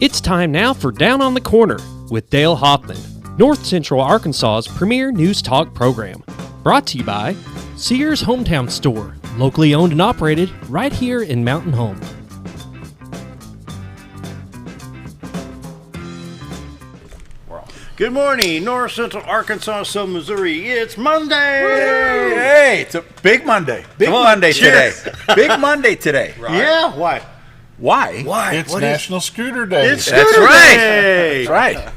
It's time now for Down on the Corner with Dale Hoffman, North Central Arkansas's premier news talk program. Brought to you by Sears Hometown Store, locally owned and operated right here in Mountain Home. Good morning, North Central Arkansas, Southern Missouri. It's Monday. Hey, it's a big Monday. Big Monday today. Big Monday today. Right. Yeah, why? Why? It's National Scooter Day. It's Scooter Day. That's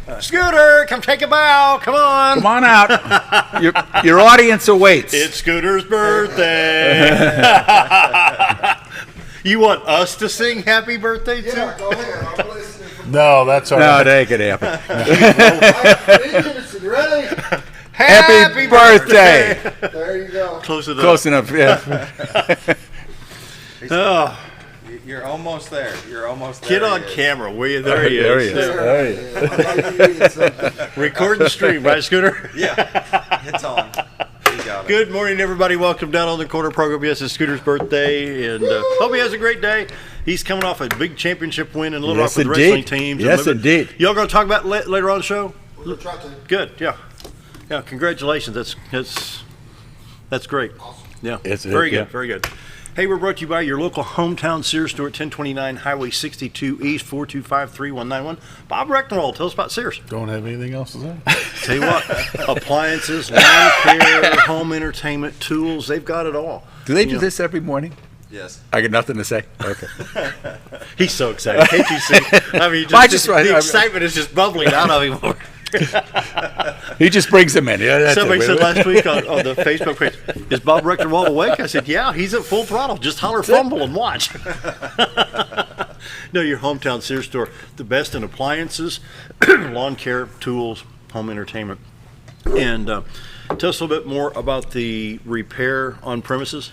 right. Scooter, come take a bow. Come on. Come on out. Your audience awaits. It's Scooter's birthday. You want us to sing happy birthday too? Yeah, go ahead. I'm listening. No, that's all No, right. that ain't gonna happen. Ready? Happy birthday. There you go. Close enough. Close enough, yeah. Oh, You're almost there. You're almost there. get on camera, will you? There he There he is. is. There you go. I like you eating something. Record the stream, right, Scooter? Yeah, it's on. You got it. Good morning, everybody. Welcome down on the corner program. Yes, it's Scooter's birthday, and hope he has a great day. He's coming off a big championship win in Little Rock with the wrestling teams. Yes, indeed. Y'all going to talk about later on the show? We'll try to. Good, yeah. Yeah, congratulations. That's great. Awesome. Yeah, It's very yeah. good, very good. Hey, we're brought to you by your local hometown Sears store at 1029 Highway 62 East, 425-3191. Bob Recknroll, tell us about Sears. Don't have anything else to say. Tell you what, appliances, lawn care, home entertainment, tools, they've got it all. Do they do this every morning? Yes. I got nothing to say. Okay. He's so excited. Can't you see? I mean, the excitement is just bubbling out of him. He just brings them in. Yeah, that's Somebody it. said last week on the Facebook page, is Bob Recknroll awake? I said, yeah, he's at full throttle. Just holler, fumble, and watch. No, your hometown Sears store, the best in appliances, lawn care, tools, home entertainment. And tell us a little bit more about the repair on premises.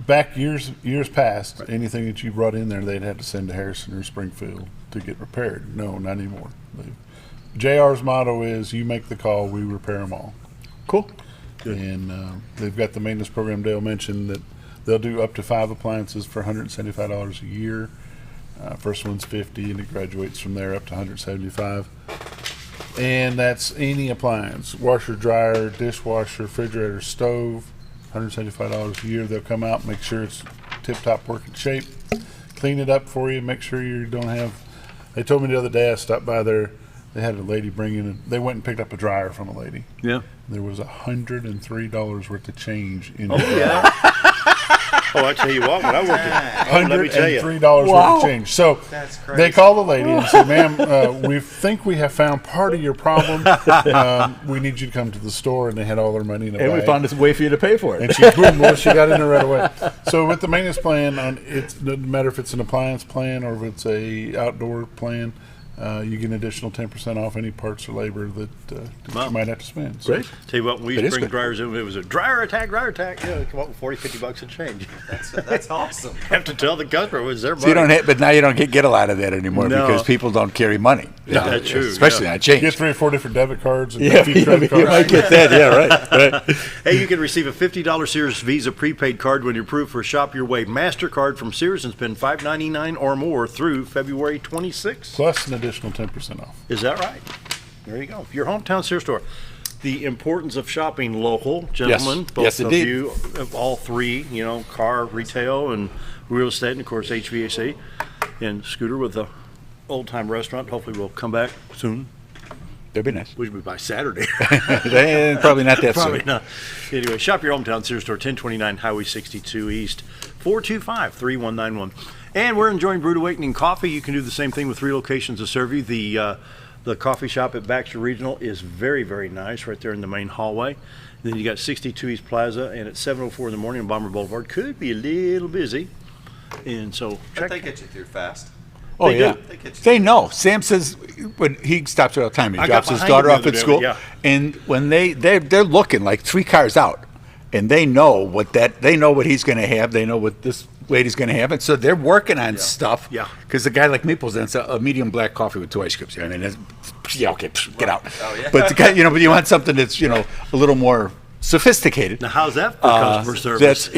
Back years past, anything that you brought in there, they'd have to send to Harrison or Springfield to get repaired. No, not anymore. JR's motto is, you make the call, we repair them all. Cool. And they've got the maintenance program Dale mentioned that they'll do up to 5 appliances for $175 a year. First one's $50, and it graduates from there up to $175. And that's any appliance, washer, dryer, dishwasher, refrigerator, stove, $175 a year. They'll come out, make sure it's tip-top working shape, clean it up for you, make sure you don't have. They told me the other day, I stopped by there, they had a lady bring in, they went and picked up a dryer from a lady. Yeah. There was $103 worth of change in Oh, the dryer. yeah. Oh, I tell you what, when I worked at, let me tell you. $103 worth of change. So That's crazy. they called the lady and said, ma'am, we think we have found part of your problem. We need you to come to the store. And they had all their money in a And we bag. found a way for you to pay for it. And she, boom, well, she got in there right away. So with the maintenance plan, it doesn't matter if it's an appliance plan or if it's a outdoor plan, you get an additional 10% off any parts or labor that Wow. you might have to spend. So Great. Tell you what, when we It used is to bring good. dryers in, it was a dryer attack. Yeah, come up with $40-$50 and change. That's awesome. Have to tell the customer it was their money. So you don't but now you don't get a lot of that anymore No. because people don't carry money. Yeah, that's true, Especially yeah. on change. get 3 or 4 different debit cards and Yeah, 50 credit you cards. might get that. Yeah, right. Hey, you can receive a $50 Sears Visa prepaid card when you're approved for Shop Your Way MasterCard from Sears and spend $5.99 or more through February 26th. Plus an additional 10% off. Is that right? There you go. Your hometown Sears store. The importance of shopping local, gentlemen. Yes. Both Yes, of indeed. you, of all three, car, retail, and real estate, and of course HVAC. And Scooter with the Old Time Restaurant. Hopefully we'll come back soon. That'd be nice. Which will be by Saturday. Probably not that Probably soon. not. Anyway, shop your hometown Sears store, 1029 Highway 62 East, 425-3191. And we're enjoying Brewed Awakening Coffee. You can do the same thing with 3 locations to serve you. The coffee shop at Baxter Regional is very, very nice right there in the main hallway. And then you got 62 East Plaza, and at 7:04 in the morning on Bomber Boulevard. Could be a little busy. And so But check. they get you through fast. Oh, They yeah. do. They get you. They know. Sam says when he stops there all the time, he I drops got his behind daughter him off the at other school, day, yeah. and when they're looking like 3 cars out, and they know what he's going to have. They know what this lady's going to have, and so they're working on stuff. Yeah. Because the guy like Meeple's, it's a medium black coffee with 2 ice cubes. I mean, okay, get out. Oh, yeah. But the guy, but you want something that's a little more sophisticated. Now, how's that for customer service?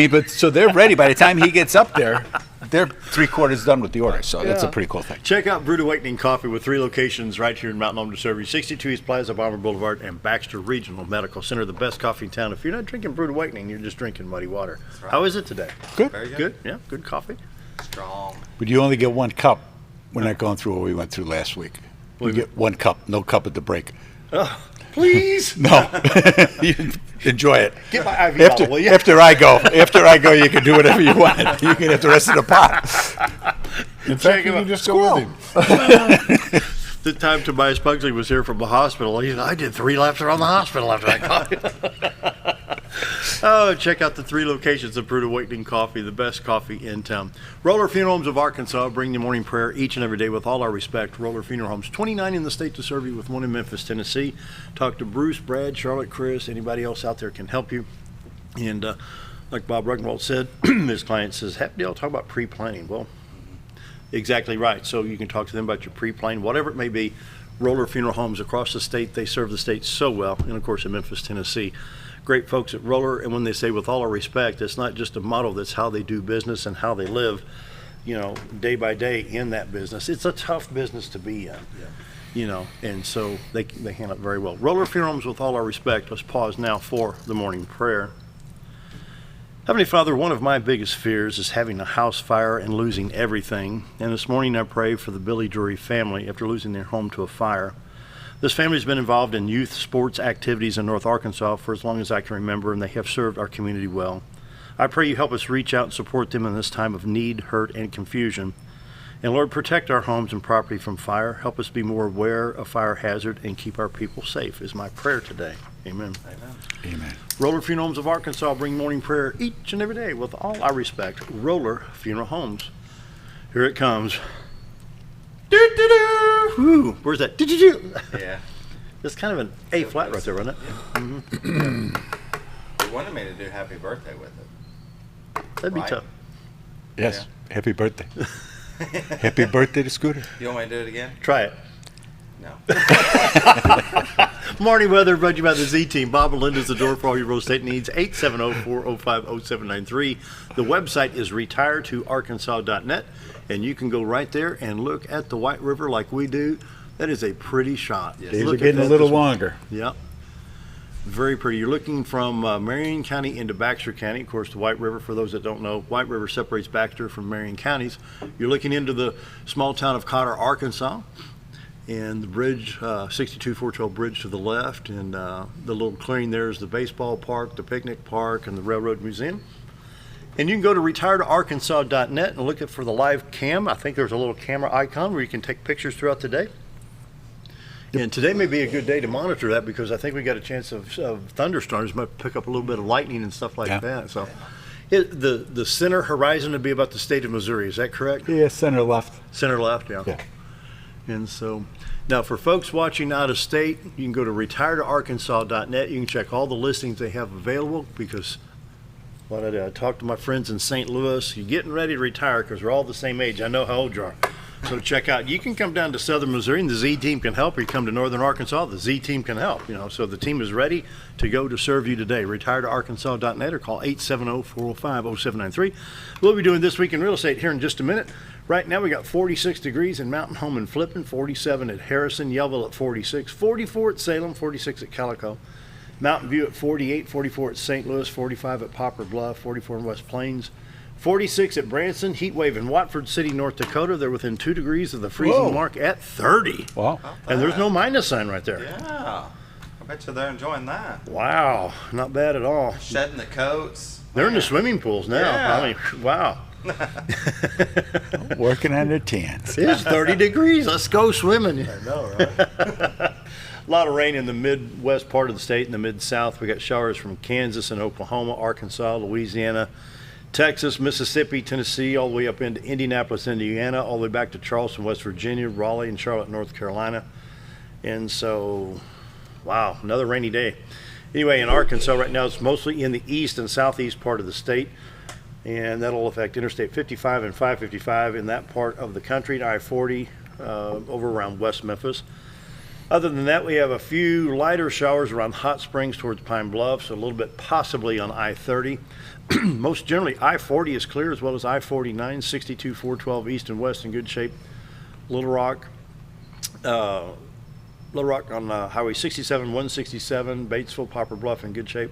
But so they're ready. By the time he gets up there, they're 3/4 done with the order, so that's a pretty cool thing. Check out Brewed Awakening Coffee with 3 locations right here in Mountain Home to serve you. 62 East Plaza, Bomber Boulevard, and Baxter Regional Medical Center, the best coffee in town. If you're not drinking Brewed Awakening, you're just drinking muddy water. right. How is it today? Good. Very good. Good? Yeah, good coffee. Strong. But you only get 1 cup. We're not going through what we went through last week. You get 1 cup, no cup at the break. Please. No. You enjoy it. Get my IV bottle, will you? After I go, you can do whatever you want. You can have the rest of the pot. In fact, you can just go with him. The time Tobias Pugsley was here from the hospital, he said, I did 3 laps around the hospital after that coffee. Oh, check out the 3 locations of Brewed Awakening Coffee, the best coffee in town. Roller Funeral Homes of Arkansas bring the morning prayer each and every day with all our respect. Roller Funeral Homes, 29 in the state to serve you with 1 in Memphis, Tennessee. Talk to Bruce, Brad, Charlotte, Chris, anybody else out there can help you. And like Bob Rugenwald said, his client says, happy deal, talk about pre-planning. Well, exactly right. So you can talk to them about your pre-planning, whatever it may be. Roller Funeral Homes across the state, they serve the state so well. And of course in Memphis, Tennessee. Great folks at Roller, and when they say with all our respect, it's not just a motto, that's how they do business and how they live, day by day in that business. It's a tough business to be in, and so they handle it very well. Roller Funeral Homes, with all our respect. Let's pause now for the morning prayer. Heavenly Father, one of my biggest fears is having a house fire and losing everything. And this morning I pray for the Billy Drury family after losing their home to a fire. This family has been involved in youth sports activities in North Arkansas for as long as I can remember, and they have served our community well. I pray you help us reach out and support them in this time of need, hurt, and confusion. And Lord, protect our homes and property from fire. Help us be more aware of fire hazard and keep our people safe is my prayer today. Amen. Amen. Roller Funeral Homes of Arkansas bring morning prayer each and every day with all our respect. Roller Funeral Homes. Here it comes. Woo, where's that? Yeah. It's kind of an A flat right there, wasn't it? They wanted me to do happy birthday with it. That'd be Right. tough. Yes. Happy birthday. Happy birthday to Scooter. You want me to do it again? Try it. No. Morning weather brought to you by the Z Team. Bob and Linda's the door for all your real estate needs. 870-405-0793. The website is retiretorarkansas.net, and you can go right there and look at the White River like we do. That is a pretty shot. Days Look are at getting a that little this- longer. Yep. Very pretty. You're looking from Marion County into Baxter County. Of course, the White River, for those that don't know, White River separates Baxter from Marion counties. You're looking into the small town of Cotter, Arkansas, and the bridge, 62-412 bridge to the left, and the little clearing there is the baseball park, the picnic park, and the railroad museum. And you can go to retiretorarkansas.net and look for the live cam. I think there's a little camera icon where you can take pictures throughout the day. And today may be a good day to monitor that because I think we got a chance of thunderstorms, might pick up a little bit of lightning and stuff like that. So the center horizon would be about the state of Missouri. Is that correct? Yeah, center left. Center left, yeah. And so now for folks watching out of state, you can go to retiretorarkansas.net. You can check all the listings they have available because what I did, I talked to my friends in St. Louis. You're getting ready to retire because we're all the same age. I know how old you are. So check out, you can come down to southern Missouri and the Z Team can help, or you come to northern Arkansas, the Z Team can help, so the team is ready to go to serve you today. Retiretorarkansas.net or call 870-405-0793. We'll be doing This Week in Real Estate here in just a minute. Right now we got 46 degrees in Mountain Home and Flippin', 47 at Harrison, Yellville at 46, 44 at Salem, 46 at Calico, Mountain View at 48, 44 at St. Louis, 45 at Poplar Bluff, 44 in West Plains, 46 at Branson, heat wave in Watford City, North Dakota. They're within 2 degrees of the freezing mark at 30. Wow. And there's no minus sign right there. Yeah. I bet you they're enjoying that. Wow, not bad at all. Shedding the coats. They're in the swimming pools now. Yeah. I mean, wow. Working on their tans. It's 30 degrees. Let's go swimming. I know, right? A lot of rain in the Midwest part of the state and the Mid-South. We got showers from Kansas and Oklahoma, Arkansas, Louisiana, Texas, Mississippi, Tennessee, all the way up into Indianapolis, Indiana, all the way back to Charleston, West Virginia, Raleigh, and Charlotte, North Carolina. And so, wow, another rainy day. Anyway, in Arkansas right now, it's mostly in the east and southeast part of the state, and that'll affect Interstate 55 and 555 in that part of the country, and I-40 over around West Memphis. Other than that, we have a few lighter showers around Hot Springs towards Pine Bluff, so a little bit possibly on I-30. Most generally, I-40 is clear, as well as I-49, 62, 412 east and west in good shape. Little Rock on Highway 67, 167, Batesville, Poplar Bluff in good shape.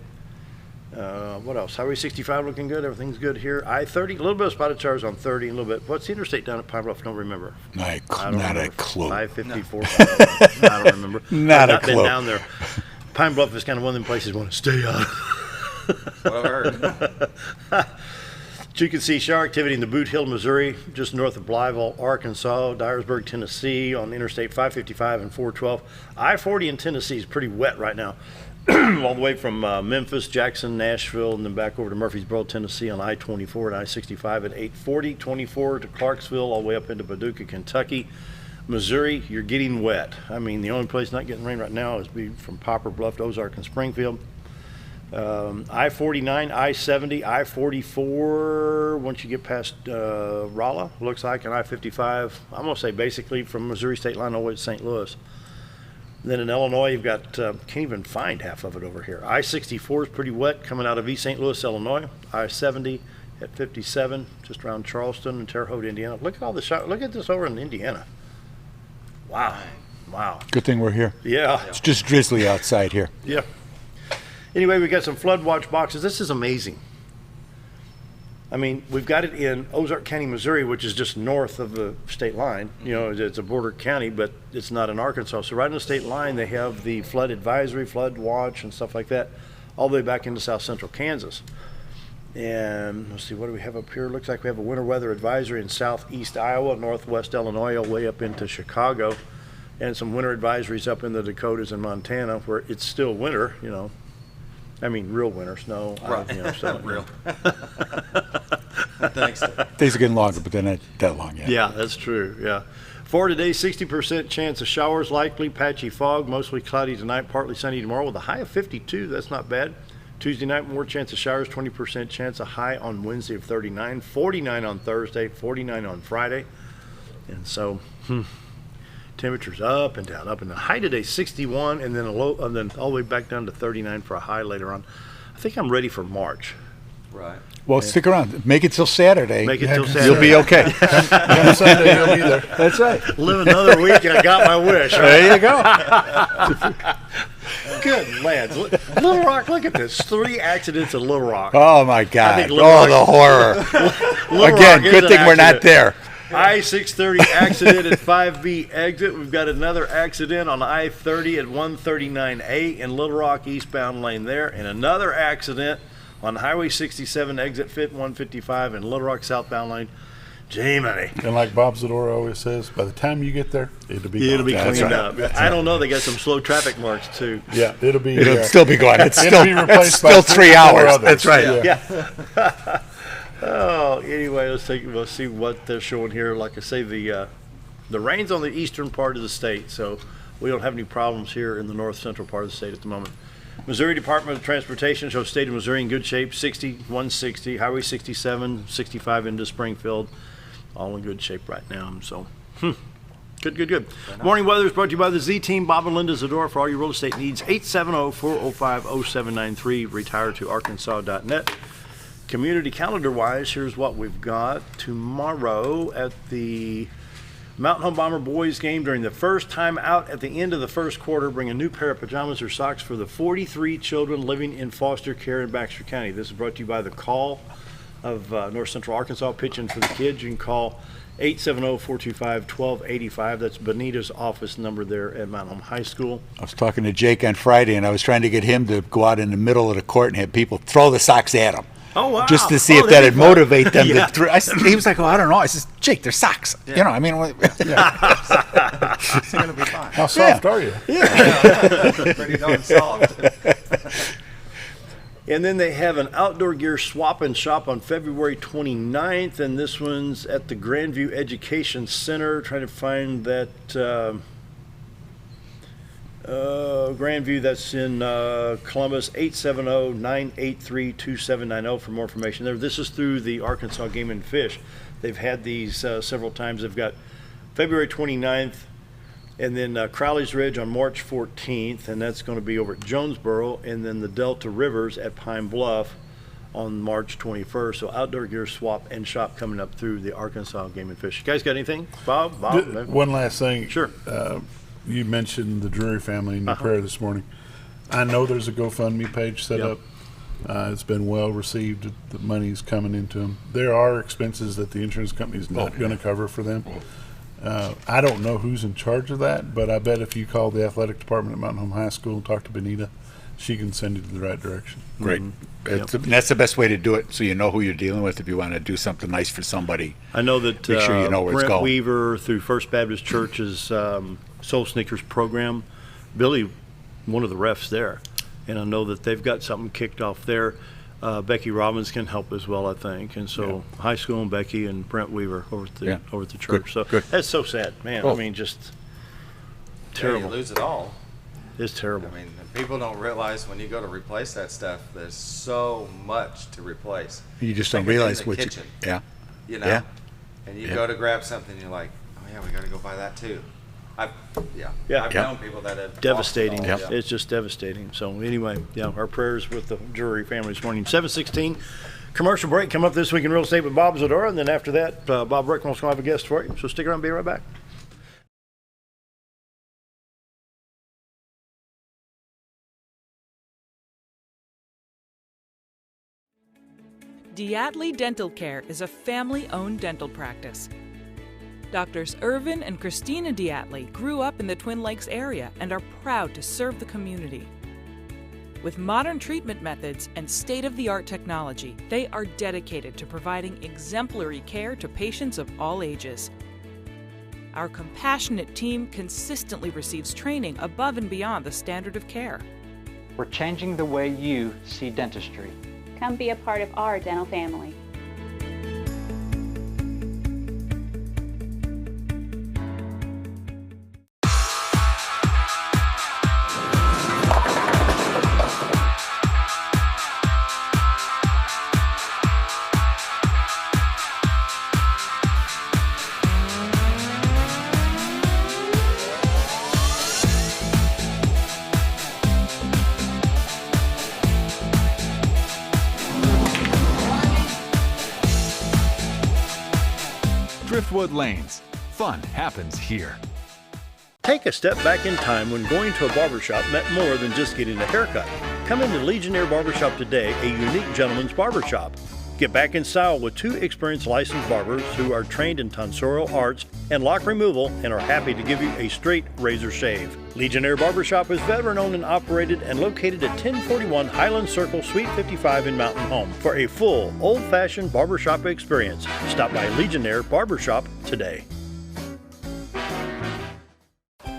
What else? Highway 65 looking good. Everything's good here. I-30, a little bit of spotted showers on 30, a little bit. What's the interstate down at Pine Bluff? Don't remember. Not a clue. 554. I don't remember. Not a I've been clue. down there. Pine Bluff is kind of one of them places you want to stay out. What I've heard. So you can see shower activity in the Boot Hill, Missouri, just north of Blytheville, Arkansas, Dyersburg, Tennessee, on Interstate 555 and 412. I-40 in Tennessee is pretty wet right now. All the way from Memphis, Jackson, Nashville, and then back over to Murfreesboro, Tennessee on I-24 and I-65 at 840, 24 to Clarksville, all the way up into Paducah, Kentucky. Missouri, you're getting wet. I mean, the only place not getting rain right now is from Poplar Bluff to Ozark and Springfield. I-49, I-70, I-44, once you get past Rolla, looks like, and I-55, I'm going to say basically from Missouri state line all the way to St. Louis. Then in Illinois, you've got, can't even find half of it over here. I-64 is pretty wet coming out of East St. Louis, Illinois. I-70 at 57, just around Charleston and Terre Haute, Indiana. Look at all the look at this over in Indiana. Wow. Wow. Good thing we're here. Yeah. It's just drizzly outside here. Yeah. Anyway, we got some flood watch boxes. This is amazing. I mean, we've got it in Ozark County, Missouri, which is just north of the state line. You know, it's a border county, but it's not in Arkansas. So right on the state line, they have the flood advisory, flood watch, and stuff like that, all the way back into south central Kansas. And let's see, what do we have up here? Looks like we have a winter weather advisory in southeast Iowa, northwest Illinois, all the way up into Chicago, and some winter advisories up in the Dakotas and Montana, where it's still winter, you know. I mean, real winter, snow. Right. You know, so, Real. Thanks. Days are getting longer, but they're not that long yet. Yeah, that's true. Yeah. For today, 60% chance of showers likely, patchy fog, mostly cloudy tonight, partly sunny tomorrow with a high of 52. That's not bad. Tuesday night, more chance of showers, 20% chance, a high on Wednesday of 39, 49 on Thursday, 49 on Friday. And so, temperatures up and down, up and down. High today, 61, and then a low, and then all the way back down to 39 for a high later on. I think I'm ready for March. Right. Well, stick around. Make it till Saturday. Make it till Saturday. You'll be okay. On Sunday, he'll be there. That's right. Live another week, and I got my wish. Right? There you go. Good lads. Little Rock, look at this. 3 accidents in Little Rock. Oh, my God. think Oh, Little Rock- the horror. Little Again, Rock is good an thing we're not accident. there. I-630 accident at 5B exit. We've got another accident on I-30 at 139A in Little Rock eastbound lane there, and another accident on Highway 67 exit fit 155 in Little Rock southbound lane. Jiminy. And like Bob Zdora always says, by the time you get there, it'll be It'll be gone. That's cleaned right. up. I don't know. They got some slow traffic marks too. Yeah, it'll be. It'll still be gone. It's It'll still, be it's replaced by still 3 3 hours. others. That's right. Yeah. Oh, anyway, let's see what they're showing here. Like I say, the rain's on the eastern part of the state, so we don't have any problems here in the north central part of the state at the moment. Missouri Department of Transportation shows state of Missouri in good shape. 60, 160, Highway 67, 65 into Springfield, all in good shape right now. So, good. Morning weather is brought to you by the Z Team, Bob and Linda Zdora, for all your real estate needs. 870-405-0793. Retire to Arkansas.net. Community calendar-wise, here's what we've got. Tomorrow at the Mountain Home Bomber boys game, during the first time out at the end of the first quarter, bring a new pair of pajamas or socks for the 43 children living in foster care in Baxter County. This is brought to you by the Call of North Central Arkansas, pitching for the kids. You can call 870-425-1285. That's Benita's office number there at Mountain Home High School. I was talking to Jake on Friday, and I was trying to get him to go out in the middle of the court and have people throw the socks at him. Oh, wow. Just to see Oh, if that'd that'd be fun. motivate them Yeah. to throw. He was like, "Oh, I don't know." I says, "Jake, they're socks." You know, I mean, It's going to be fine. How soft are you? Pretty darn soft. And then they have an outdoor gear swap and shop on February 29th, and this one's at the Grandview Education Center. Trying to find that Grandview, that's in Columbus, 870-983-2790 for more information there. This is through the Arkansas Game and Fish. They've had these several times. They've got February 29th, And then Crowley's Ridge on March 14th, and that's going to be over at Jonesboro. And then the Delta Rivers at Pine Bluff on March 21st. So outdoor gear swap and shop coming up through the Arkansas Game and Fish. You guys got anything? Bob? One last thing. Sure. You mentioned the Drury family in your prayer this morning. I know there's a GoFundMe page set up. It's been well received. The money's coming into them. There are expenses that the insurance company is not going to cover for them. I don't know who's in charge of that, but I bet if you call the athletic department at Mountain Home High School and talk to Benita, she can send you to the right direction. Great. That's the best way to do it, so you know who you're dealing with if you want to do something nice for somebody. I know that Make sure you know where it's Brent going. Weaver through First Baptist Church's Soul Sneakers program, Billy, one of the refs there, and I know that they've got something kicked off there. Becky Robbins can help as well, I think, and so high school and Becky and Brent Weaver over at the church. Good. That's so sad, man. I mean, just terrible. You lose it all. It's terrible. I mean, people don't realize when you go to replace that stuff, there's so much to replace. You just don't Like in realize the what kitchen, you you know? Yeah. And you go to grab something, you're like, oh yeah, we got to go buy that too. I've known people that have Devastating. lost it all. It's just devastating. So anyway, our prayers with the Drury family this morning. 7:16. Commercial break come up this week in real estate with Bob Zdora, and then after that, Bob Rickman's going to have a guest for you. So stick around, be right back. Diatley Dental Care is a family-owned dental practice. Doctors Irvin and Christina Diatley grew up in the Twin Lakes area and are proud to serve the community. With modern treatment methods and state-of-the-art technology, they are dedicated to providing exemplary care to patients of all ages. Our compassionate team consistently receives training above and beyond the standard of care. We're changing the way you see dentistry. Come be a part of our dental family. Driftwood Lanes. Fun happens here. Take a step back in time when going to a barbershop meant more than just getting a haircut. Come into Legionnaire Barbershop today, a unique gentleman's barbershop. Get back in style with 2 experienced licensed barbers who are trained in tonsorial arts and lock removal and are happy to give you a straight razor shave. Legionnaire Barbershop is veteran-owned and operated and located at 1041 Highland Circle, Suite 55 in Mountain Home. For a full, old-fashioned barbershop experience, stop by Legionnaire Barbershop today.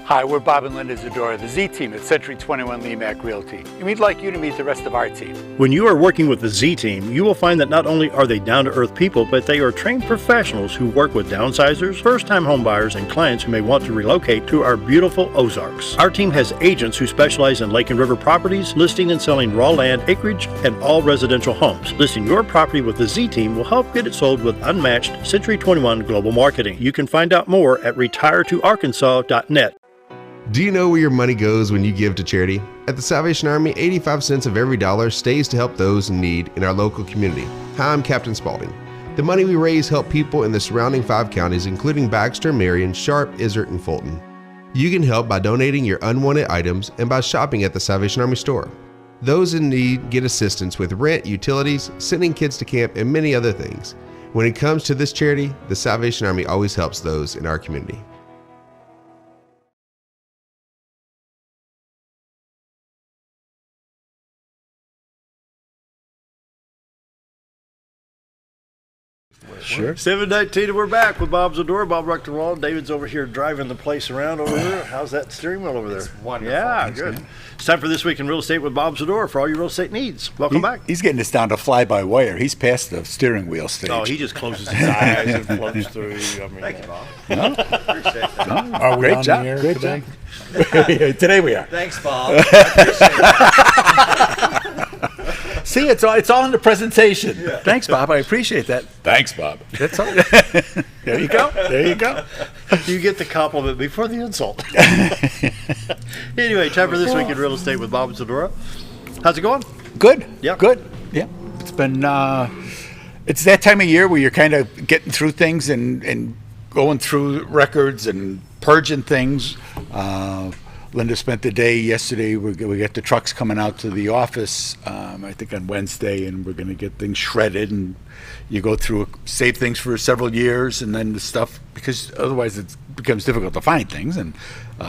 Hi, we're Bob and Linda Zdora, the Z team at Century 21 LeMac Realty, and we'd like you to meet the rest of our team. When you are working with the Z team, you will find that not only are they down-to-earth people, but they are trained professionals who work with downsizers, first-time homebuyers, and clients who may want to relocate to our beautiful Ozarks. Our team has agents who specialize in lake and river properties, listing and selling raw land, acreage, and all residential homes. Listing your property with the Z team will help get it sold with unmatched Century 21 global marketing. You can find out more at retiretoarkansas.net. Do you know where your money goes when you give to charity? At the Salvation Army, 85 cents of every dollar stays to help those in need in our local community. Hi, I'm Captain Spaulding. The money we raise help people in the surrounding 5 counties, including Baxter, Marion, Sharp, Izzard, and Fulton. You can help by donating your unwanted items and by shopping at the Salvation Army store. Those in need get assistance with rent, utilities, sending kids to camp, and many other things. When it comes to this charity, the Salvation Army always helps those in our community. Sure. 7:19, we're back with Bob Zdora, Bob Ruchterwald. David's over here driving the place around over there. How's that steering wheel over there? It's wonderful. Yeah, Thanks, good. man. It's time for This Week in Real Estate with Bob Zdora for all your real estate needs. Welcome back. He's getting us down to fly-by-wire. He's past the steering wheel stage. Oh, he just closes his eyes and floats through. I mean, Thank you, Bob. Appreciate that. Are we Great on job. the air Great today? job. Today we are. Thanks, Bob. I appreciate it. See, it's all in the presentation. Thanks, Bob. I appreciate that. Thanks, Bob. That's all. There you go. There you go. You get the compliment before the insult. Anyway, time for This Week in Real Estate with Bob and Zdora. How's it going? Good. Yeah. Good. Yeah. It's been, it's that time of year where you're kind of getting through things and going through records and purging things. Linda spent the day yesterday. We got the trucks coming out to the office, I think on Wednesday, and we're going to get things shredded. And you go through, save things for several years, and then the stuff, because otherwise it becomes difficult to find things, and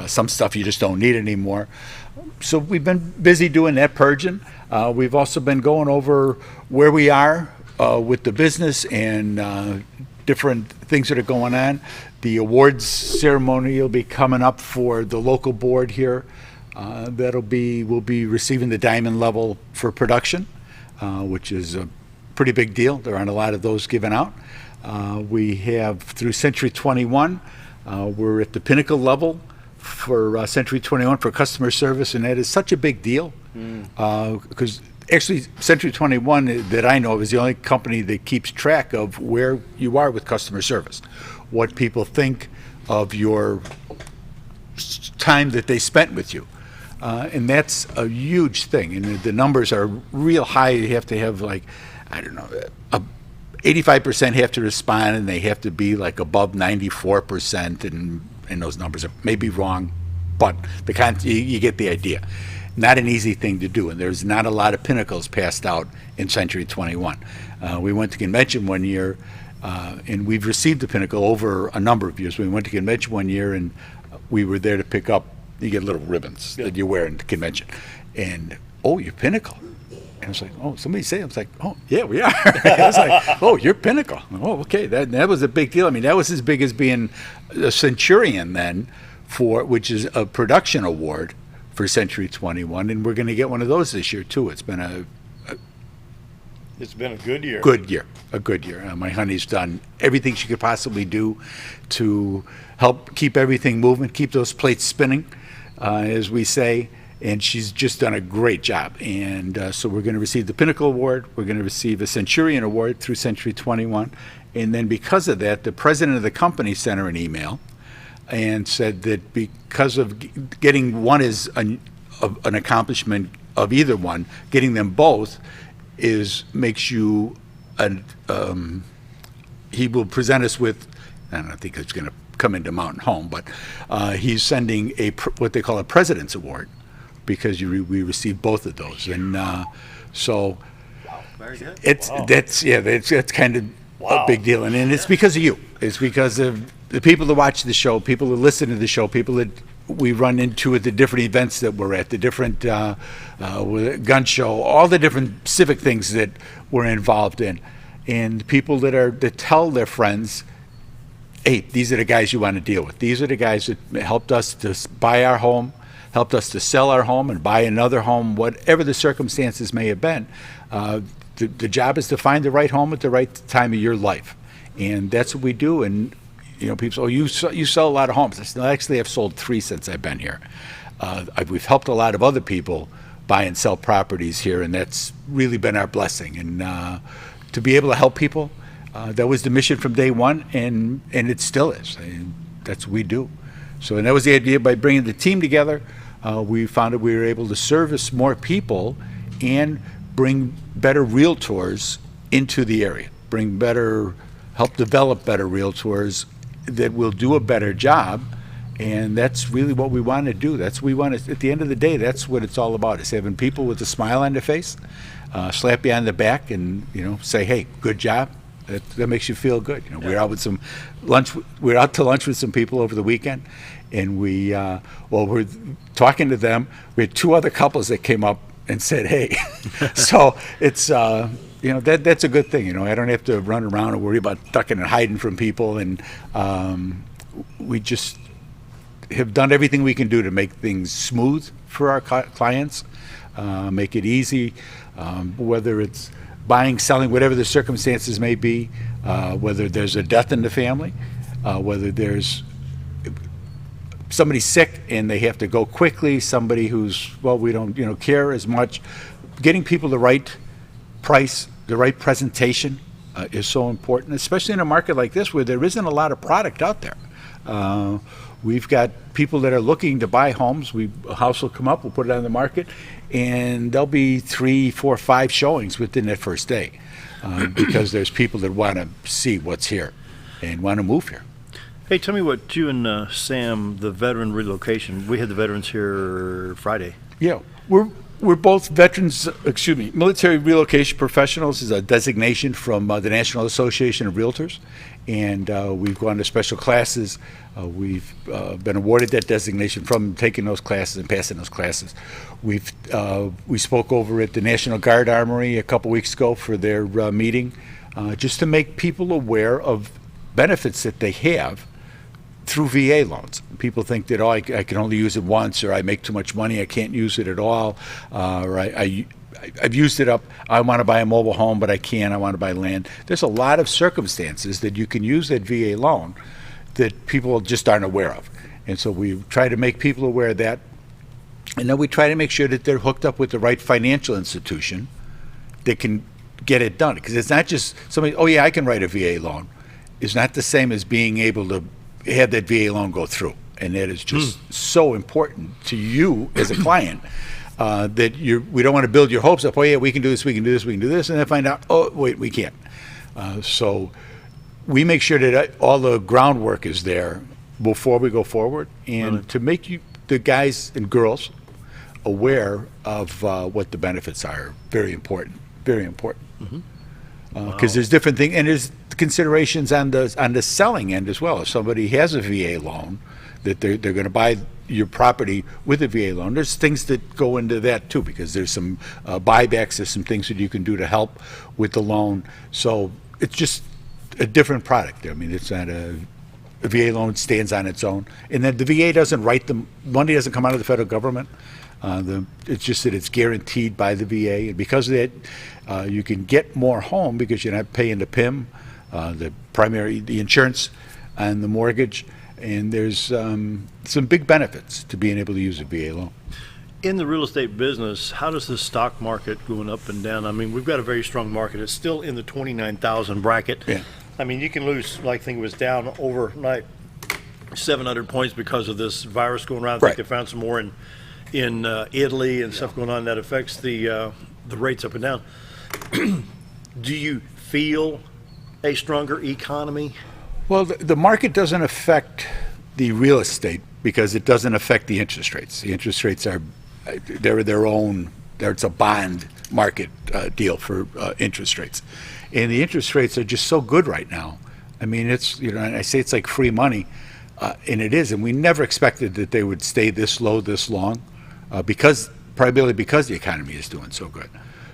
some stuff you just don't need anymore. So we've been busy doing that purging. We've also been going over where we are with the business and different things that are going on. The awards ceremony will be coming up for the local board here. We'll be receiving the diamond level for production, which is a pretty big deal. There aren't a lot of those given out. We have through Century 21, we're at the pinnacle level for Century 21 for customer service, and that is such a big deal because actually Century 21 that I know of is the only company that keeps track of where you are with customer service, what people think of your time that they spent with you. And that's a huge thing. And the numbers are real high. You have to have 85% have to respond, and they have to be like above 94%. And those numbers are maybe wrong, but you get the idea. Not an easy thing to do, and there's not a lot of pinnacles passed out in Century 21. We went to convention one year, and we've received the pinnacle over a number of years. We went to convention one year, and we were there to pick up, you get little ribbons that you wear in the convention. And, oh, your pinnacle. And I was like, oh, somebody say it. I was like, oh, yeah, we are. I was like, oh, you're pinnacle. Oh, okay, that was a big deal. I mean, that was as big as being a Centurion then, which is a production award for Century 21, and we're going to get one of those this year too. It's been a good year. A good year. My honey's done everything she could possibly do to help keep everything moving, keep those plates spinning, as we say, and she's just done a great job. And so we're going to receive the Pinnacle Award. We're going to receive a Centurion Award through Century 21, and then because of that, the president of the company sent her an email and said that because of getting one is an accomplishment of either one, getting them both makes you he will present us with, I don't think it's going to come into Mountain Home, but he's sending what they call a President's Award because we received both of those, and so very good. That's kind of a big deal, and it's because of you. It's because of the people that watch the show, people that listen to the show, people that we run into at the different events that we're at, the different gun show, all the different civic things that we're involved in, and people that tell their friends, hey, these are the guys you want to deal with. These are the guys that helped us to buy our home, helped us to sell our home and buy another home, whatever the circumstances may have been. The job is to find the right home at the right time of your life, and that's what we do. And people say, oh, you sell a lot of homes. I said, actually, I've sold 3 since I've been here. We've helped a lot of other people buy and sell properties here, and that's really been our blessing. And to be able to help people, that was the mission from day one, and it still is. And that's what we do. So, and that was the idea. By bringing the team together, we found that we were able to service more people and bring better realtors into the area, help develop better realtors that will do a better job, and that's really what we want to do. At the end of the day, that's what it's all about, is having people with a smile on their face, slap you on the back and say, hey, good job. That makes you feel good. We're out to lunch with some people over the weekend, and we're talking to them. We had 2 other couples that came up and said, hey. So it's that's a good thing. I don't have to run around and worry about ducking and hiding from people, and we just have done everything we can do to make things smooth for our clients, make it easy, whether it's buying, selling, whatever the circumstances may be, whether there's a death in the family, whether there's somebody sick and they have to go quickly, somebody who's, we don't care as much, getting people the right price, the right presentation, is so important, especially in a market like this where there isn't a lot of product out there. We've got people that are looking to buy homes. A house will come up, we'll put it on the market, and there'll be 3, 4, 5 showings within that first day because there's people that want to see what's here and want to move here. Hey, tell me what you and Sam, the veteran relocation, we had the veterans here Friday. Yeah, we're both veterans, military relocation professionals is a designation from the National Association of Realtors, and we've gone to special classes. We've been awarded that designation from taking those classes and passing those classes. We spoke over at the National Guard Armory a couple weeks ago for their meeting, just to make people aware of benefits that they have through VA loans. People think that, I can only use it once, or I make too much money, I can't use it at all, or I've used it up, I want to buy a mobile home, but I can't, I want to buy land. There's a lot of circumstances that you can use that VA loan that people just aren't aware of. And so we try to make people aware of that. And then we try to make sure that they're hooked up with the right financial institution that can get it done. Because it's not just somebody, I can write a VA loan. It's not the same as being able to have that VA loan go through. And that is just so important to you as a client that we don't want to build your hopes up. We can do this, we can do this, we can do this, and then find out, wait, we can't. So we make sure that all the groundwork is there before we go forward, and to make the guys and girls aware of what the benefits are. Very important, very important. Because there's different things, and there's considerations on the selling end as well. If somebody has a VA loan, that they're going to buy your property with a VA loan, there's things that go into that too, because there's some buybacks, there's some things that you can do to help with the loan. So it's just a different product. I mean, it's not a VA loan stands on its own, and then the VA doesn't write them. Money doesn't come out of the federal government. It's just that it's guaranteed by the VA, and because of that, you can get more home because you're not paying the PIM, the insurance, and the mortgage. And there's some big benefits to being able to use a VA loan. In the real estate business, how does the stock market going up and down? I mean, we've got a very strong market. It's still in the 29,000 bracket. Yeah. I mean, you can lose, I think it was down overnight 700 points because of this virus going around. I think they found some more in Italy and stuff going on that affects the rates up and down. Do you feel a stronger economy? Well, the market doesn't affect the real estate because it doesn't affect the interest rates. The interest rates they're their own. It's a bond market deal for interest rates, and the interest rates are just so good right now. I mean, it's and I say it's like free money, and it is. And we never expected that they would stay this low this long, primarily because the economy is doing so good.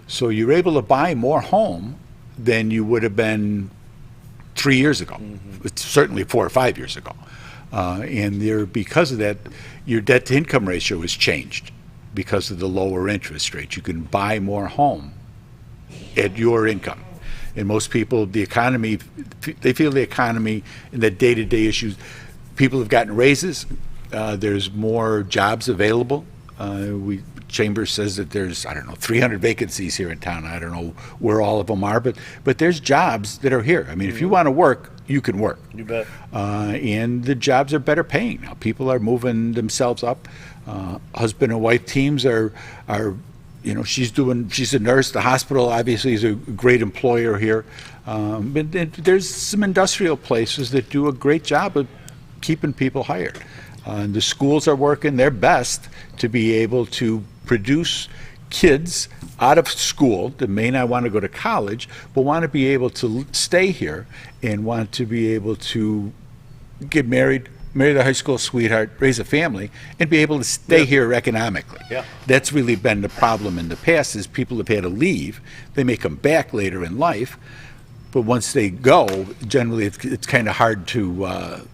So you're able to buy more home than you would have been 3 years ago, certainly 4 or 5 years ago. And because of that, your debt to income ratio has changed because of the lower interest rates. You can buy more home at your income. And most people, they feel the economy and the day-to-day issues. People have gotten raises. There's more jobs available. Chambers says that there's, 300 vacancies here in town. I don't know where all of them are, but there's jobs that are here. I mean, if you want to work, you can work. You bet. And the jobs are better paying now. People are moving themselves up. Husband and wife teams are she's a nurse. The hospital obviously is a great employer here. But there's some industrial places that do a great job of keeping people hired. The schools are working their best to be able to produce kids out of school that may not want to go to college, but want to be able to stay here and want to be able to get married, marry their high school sweetheart, raise a family, and be able to stay here economically. Yeah. That's really been the problem in the past, is people have had to leave. They may come back later in life, but once they go, generally it's kind of hard to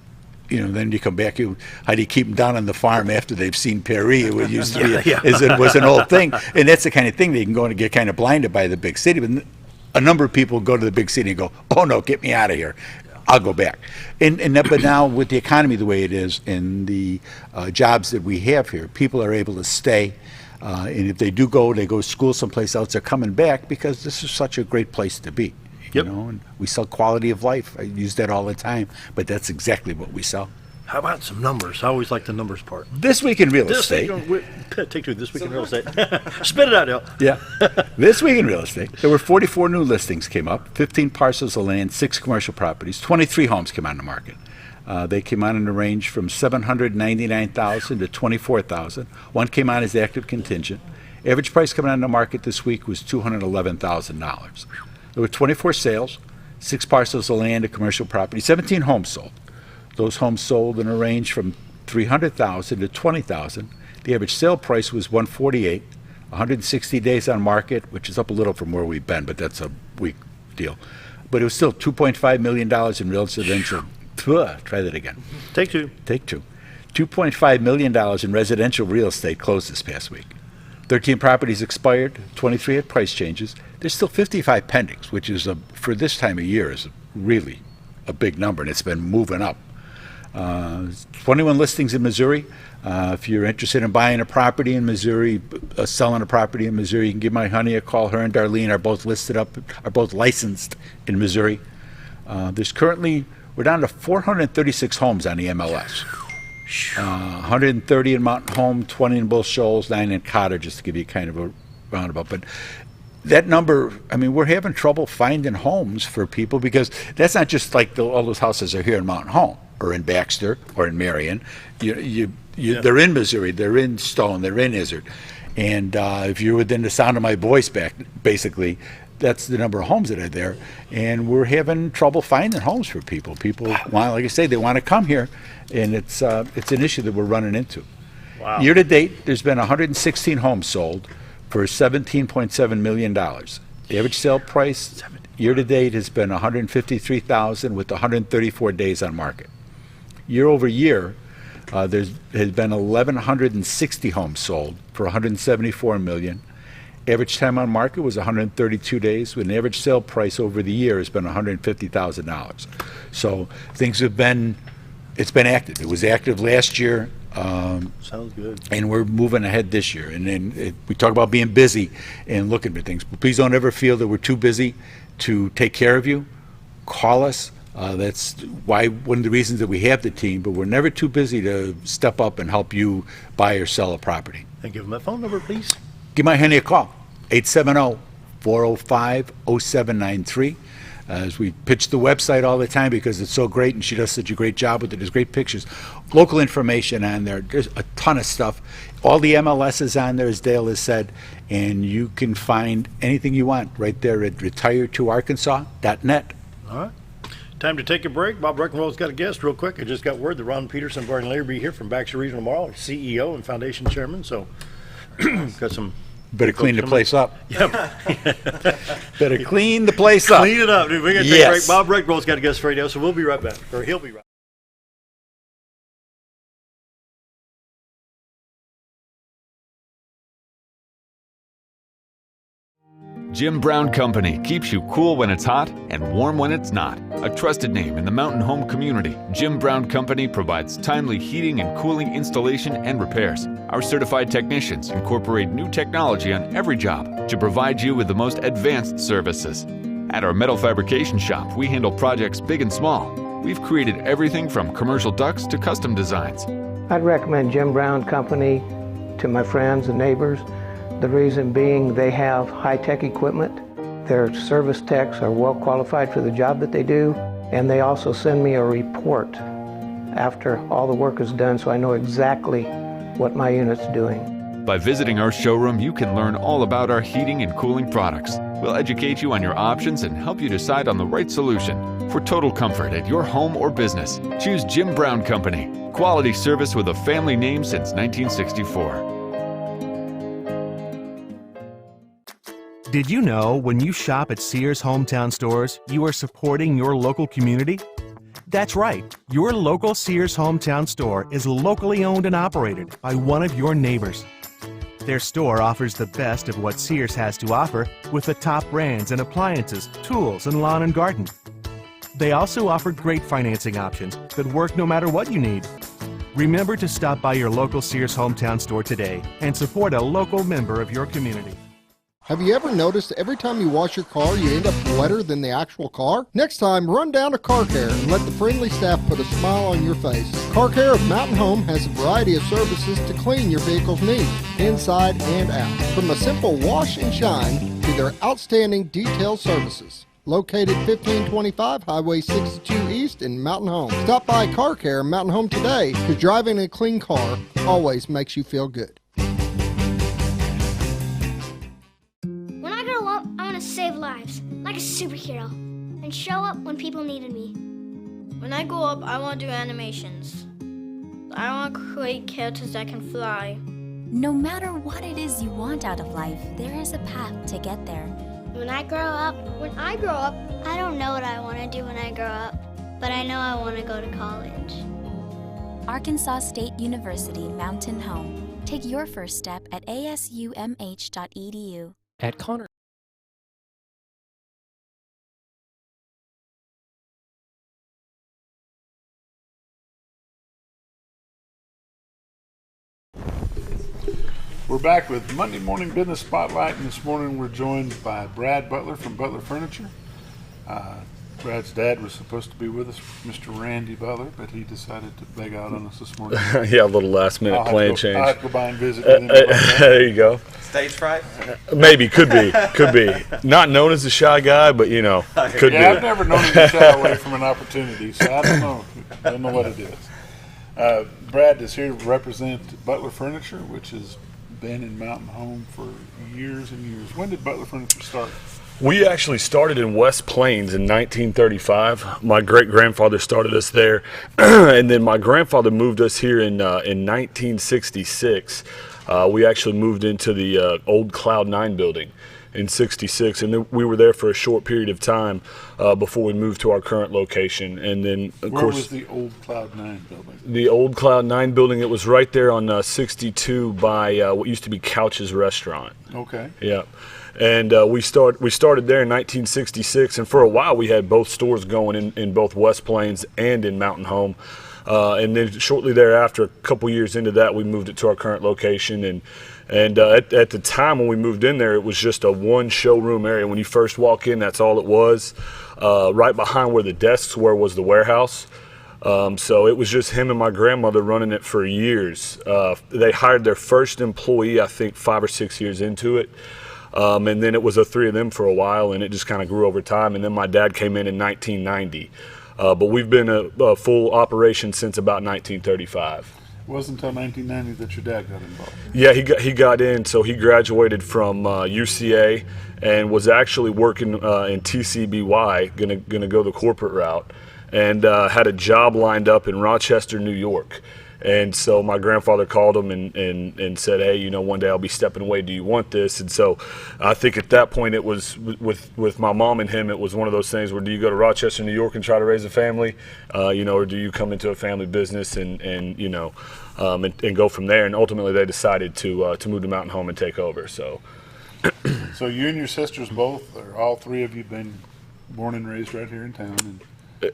then you come back. How do you keep them down on the farm after they've seen Paris? It used to be, it was an old thing, and that's the kind of thing that you can go and get kind of blinded by the big city. But a number of people go to the big city and go, "Oh no, get me out of here! I'll go back." But now with the economy the way it is and the jobs that we have here, people are able to stay. And if they go to school someplace else, they're coming back because this is such a great place to be. Yep. You know, and we sell quality of life. I use that all the time, but that's exactly what we sell. How about some numbers? I always like the numbers part. This week in real estate. Take two. This week in real estate. Spit it out, Dale. Yeah. This week in real estate, there were 44 new listings came up, 15 parcels of land, 6 commercial properties, 23 homes came on the market. They came on in the range from $799,000 to $24,000. One came on as active contingent. Average price coming on the market this week was $211,000. There were 24 sales, 6 parcels of land, a commercial property, 17 homes sold. Those homes sold in a range from $300,000 to $20,000. The average sale price was $148,000. 160 days on market, which is up a little from where we've been, but that's a weak deal. But it was still $2.5 million in residential. Try that again. Take two. $2.5 million in residential real estate closed this past week. 13 properties expired, 23 had price changes. There's still 55 pendings, which is, for this time of year, is really a big number, and it's been moving up. 21 listings in Missouri. If you're interested in buying a property in Missouri, selling a property in Missouri, you can give my honey a call. Her and Darlene are both licensed in Missouri. We're down to 436 homes on the MLS. 130 in Mountain Home, 20 in Bull Shoals, 9 in Cotter, just to give you kind of a roundabout. But that number, I mean, we're having trouble finding homes for people because that's not just like all those houses are here in Mountain Home or in Baxter or in Marion. They're in Missouri, they're in Stone, they're in Izzard. And if you're within the sound of my voice, basically, that's the number of homes that are there. And we're having trouble finding homes for people. People want, like I say, they want to come here, and it's an issue that we're running into. Wow. Year to date, there's been 116 homes sold for $17.7 million. The average sale price year to date has been $153,000 with 134 days on market. Year over year, there has been 1,160 homes sold for $174 million. Average time on market was 132 days, with an average sale price over the year has been $150,000. So things it's been active. It was active last year. Sounds good. And we're moving ahead this year. And then we talk about being busy and looking for things. But please don't ever feel that we're too busy to take care of you. Call us. That's one of the reasons that we have the team, but we're never too busy to step up and help you buy or sell a property. And give them that phone number, please. Give my honey a call, 870-405-0793. As we pitch the website all the time because it's so great and she does such a great job with it. There's great pictures, local information on there. There's a ton of stuff. All the MLS is on there, as Dale has said, and you can find anything you want right there at retiredtoarkansas.net. All right. Time to take a break. Bob Breckenroll's got a guest real quick. I just got word that Ron Peterson, Barney Larry be here from Baxter Regional Mall, CEO and foundation chairman. So got some. Better clean the place up. Yep. Better clean the place up. Clean it up, dude. We got to take a break. Bob Breckenroll's got a guest radio, so we'll be right back. Or he'll be right back. Jim Brown Company keeps you cool when it's hot and warm when it's not. A trusted name in the mountain home community, Jim Brown Company provides timely heating and cooling installation and repairs. Our certified technicians incorporate new technology on every job to provide you with the most advanced services. At our metal fabrication shop, we handle projects big and small. We've created everything from commercial ducts to custom designs. I'd recommend Jim Brown Company to my friends and neighbors. The reason being they have high-tech equipment. Their service techs are well qualified for the job that they do, and they also send me a report after all the work is done so I know exactly what my unit's doing. By visiting our showroom, you can learn all about our heating and cooling products. We'll educate you on your options and help you decide on the right solution. For total comfort at your home or business, choose Jim Brown Company. Quality service with a family name since 1964. Did you know when you shop at Sears Hometown Stores, you are supporting your local community? That's right. Your local Sears Hometown Store is locally owned and operated by one of your neighbors. Their store offers the best of what Sears has to offer with the top brands and appliances, tools, and lawn and garden. They also offer great financing options that work no matter what you need. Remember to stop by your local Sears Hometown Store today and support a local member of your community. Have you ever noticed every time you wash your car, you end up wetter than the actual car? Next time, run down to Car Care and let the friendly staff put a smile on your face. Car Care of Mountain Home has a variety of services to clean your vehicle's needs, inside and out. From a simple wash and shine to their outstanding detailed services. Located 1525 Highway 62 East in Mountain Home. Stop by Car Care Mountain Home today, because driving a clean car always makes you feel good. When I grow up, I want to save lives, like a superhero, and show up when people needed me. When I grow up, I want to do animations. I want to create characters that can fly. No matter what it is you want out of life, there is a path to get there. When I grow up, I don't know what I want to do when I grow up, but I know I want to go to college. Arkansas State University Mountain Home. Take your first step at asumh.edu. At Connor. We're back with Monday Morning Business Spotlight, and this morning we're joined by Brad Butler from Butler Furniture. Brad's dad was supposed to be with us, Mr. Randy Butler, but he decided to beg out on us this morning. Yeah, a little last minute plan change. I'll have to go by and visit with him. There you go. Stage fright? Maybe, could be. Not known as a shy guy, but could be. I've never known him to shy away from an opportunity, so I don't know. Don't know what it is. Brad is here to represent Butler Furniture, which has been in Mountain Home for years and years. When did Butler Furniture start? We actually started in West Plains in 1935. My great-grandfather started us there, and then my grandfather moved us here in 1966. We actually moved into the old Cloud 9 building in 66, and then we were there for a short period of time before we moved to our current location. And then, of Where course, was the old Cloud 9 building? The old Cloud 9 building, it was right there on 62 by what used to be Couch's Restaurant. Okay. Yeah. And we started there in 1966, and for a while we had both stores going in both West Plains and in Mountain Home. And then shortly thereafter, a couple years into that, we moved it to our current location. And at the time when we moved in there, it was just a one showroom area. When you first walk in, that's all it was. Right behind where the desks were was the warehouse. So it was just him and my grandmother running it for years. They hired their first employee, I think, 5 or 6 years into it. And then it was the three of them for a while, and it just kind of grew over time. And then my dad came in 1990. But we've been a full operation since about 1935. It wasn't until 1990 that your dad got involved. Yeah, he got in. So he graduated from UCA and was actually working in TCBY, gonna go the corporate route, and had a job lined up in Rochester, New York. And so my grandfather called him and said, hey, one day I'll be stepping away. Do you want this? And so I think at that point it was with my mom and him, it was one of those things where do you go to Rochester, New York and try to raise a family, or do you come into a family business and go from there? And ultimately they decided to move to Mountain Home and take over. So you and your sisters both, or all three of you, been born and raised right here in town. And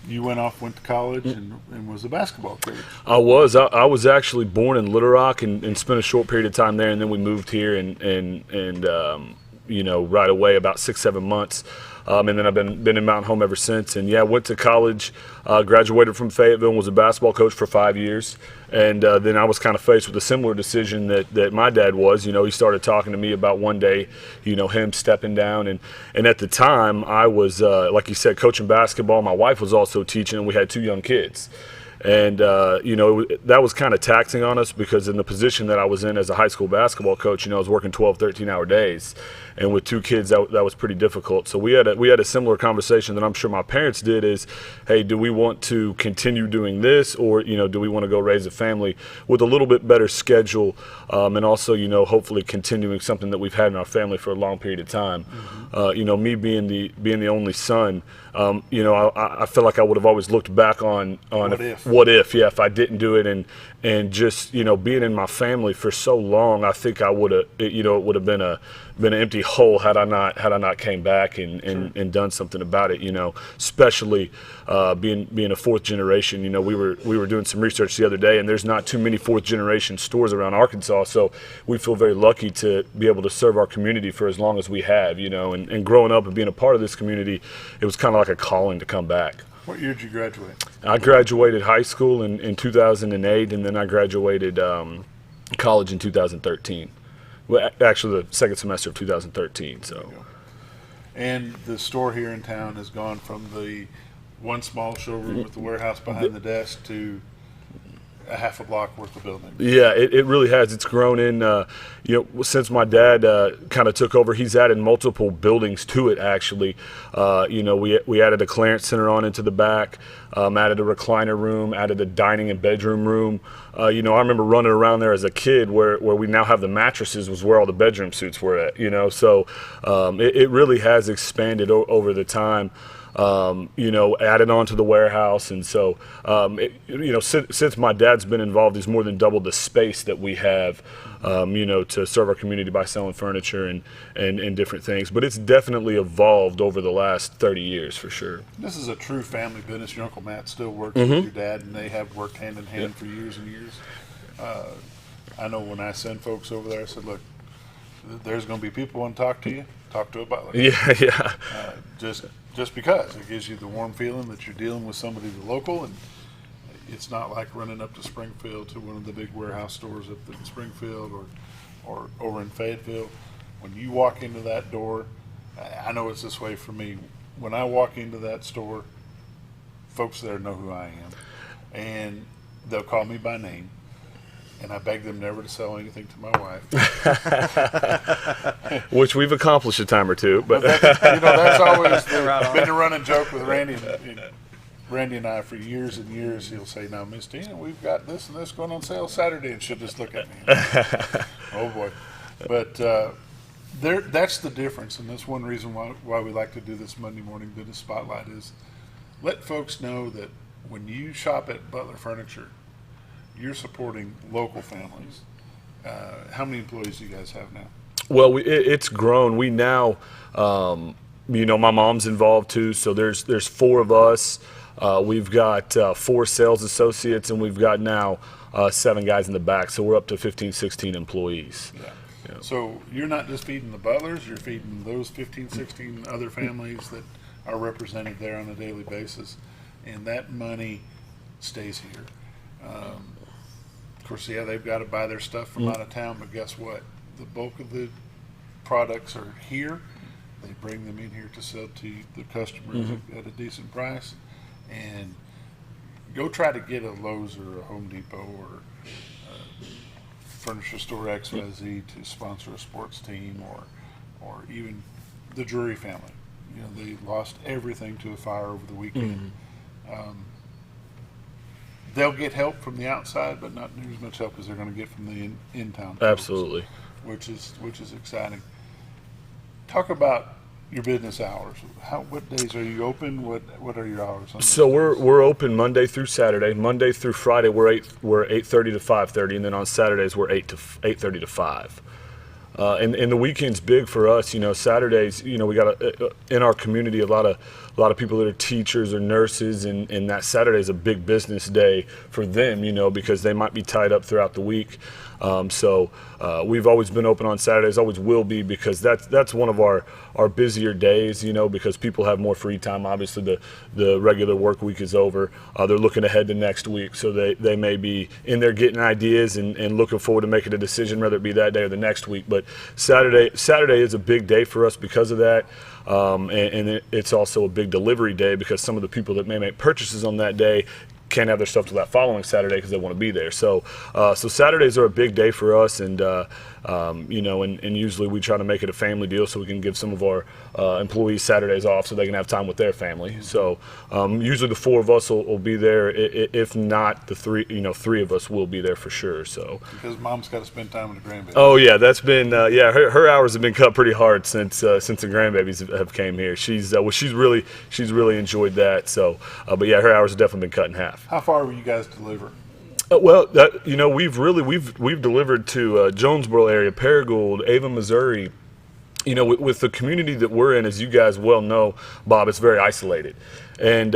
you went to college and was a basketball coach. I was actually born in Little Rock and spent a short period of time there, and then we moved here and right away about 6-7 months. And then I've been in Mountain Home ever since. And yeah, went to college, graduated from Fayetteville, and was a basketball coach for 5 years. And then I was kind of faced with a similar decision that my dad was. He started talking to me about one day, him stepping down. And at the time, I was, like you said, coaching basketball. My wife was also teaching, and we had 2 young kids. And, that was kind of taxing on us because in the position that I was in as a high school basketball coach, I was working 12, 13-hour days. And with 2 kids, that was pretty difficult. So we had a similar conversation that I'm sure my parents did is, hey, do we want to continue doing this or, do we want to go raise a family with a little bit better schedule and also, hopefully continuing something that we've had in our family for a long period of time. Mm-hmm. Me being the only son, I feel like I would have always looked back on what if I didn't do it and just being in my family for so long, I think I would have it would have been an empty hole had I not came back and done something about it. Especially being a fourth generation. We were doing some research the other day, and there's not too many fourth generation stores around Arkansas. So we feel very lucky to be able to serve our community for as long as we have. And growing up and being a part of this community, it was kind of like a calling to come back. What year did you graduate? I graduated high school in 2008, and then I graduated college in 2013. Well, actually, the second semester of 2013. So, and the store here in town has gone from the one small showroom with the warehouse behind the desk to a half a block worth of building. Yeah, it really has. It's grown in, since my dad kind of took over, he's added multiple buildings to it, actually. We added a clearance center on into the back, added a recliner room, added a dining and bedroom room. I remember running around there as a kid where we now have the mattresses was where all the bedroom suites were at, So it really has expanded over the time. Added on to the warehouse. And so, since my dad's been involved, he's more than doubled the space that we have, to serve our community by selling furniture and different things. But it's definitely evolved over the last 30 years for sure. This is a true family business. Your Uncle Matt still works Mm-hmm. with your dad, and they have worked hand in hand for years and years. I know when I send folks over there, I said, look, there's going to be people want to talk to you. Talk to a butler. Yeah. Just because it gives you the warm feeling that you're dealing with somebody local, and it's not like running up to Springfield to one of the big warehouse stores up in Springfield or over in Fayetteville. When you walk into that door, I know it's this way for me. When I walk into that store, folks there know who I am, and they'll call me by name. And I beg them never to sell anything to my wife. Which we've accomplished a time or two. But that's always been a running joke with Randy. Randy and I, for years and years, he'll say, now, Miss Tina, we've got this and this going on sale Saturday. And she'll just look at me. Oh, boy. But that's the difference. And that's one reason why we like to do this Monday morning business spotlight is let folks know that when you shop at Butler Furniture, you're supporting local families. How many employees do you guys have now? Well, it's grown. We now, my mom's involved too. So there's 4 of us. We've got 4 sales associates, and we've got now 7 guys in the back. So we're up to 15, 16 employees. Yeah. So you're not just feeding the Butlers, you're feeding those 15, 16 other families that are represented there on a daily basis. And that money stays here. Of course, they've got to buy their stuff from out of town, but guess what? The bulk of the products are here. They bring them in here to sell to the customers at a decent price. And go try to get a Lowe's or a Home Depot or Furniture Store XYZ to sponsor a sports team or even the Drury family. They lost everything to a fire over the weekend. They'll get help from the outside, but not near as much help as they're going to get from the in-town folks, absolutely, which is exciting. Talk about your business hours. What days are you open? What are your hours? So we're open Monday through Saturday. Monday through Friday we're 8:30 to 5:30, and then on Saturdays we're 8:30 to 5. And the weekend's big for us. Saturdays. We got in our community a lot of people that are teachers or nurses, and that Saturday is a big business day for them. Because they might be tied up throughout the week. So we've always been open on Saturdays, always will be, because that's one of our busier days, because people have more free time. Obviously, the regular work week is over. They're looking ahead to next week, so they may be in there getting ideas and looking forward to making a decision, whether it be that day or the next week. But Saturday is a big day for us because of that. And it's also a big delivery day because some of the people that may make purchases on that day can't have their stuff till that following Saturday because they want to be there. So Saturdays are a big day for us, and and usually we try to make it a family deal so we can give some of our employees Saturdays off so they can have time with their family. So usually the 4 of us will be there. If not, the 3 of us will be there for sure. So because mom's got to spend time with the grandbabies. Oh yeah, that's been her hours have been cut pretty hard since the grandbabies have came here. She's really enjoyed that. So but yeah, her hours have definitely been cut in half. How far will you guys deliver? Well, we've delivered to Jonesboro area, Paragould, Avon, Missouri, you know, with the community that we're in, as you guys well know, Bob, it's very isolated. And,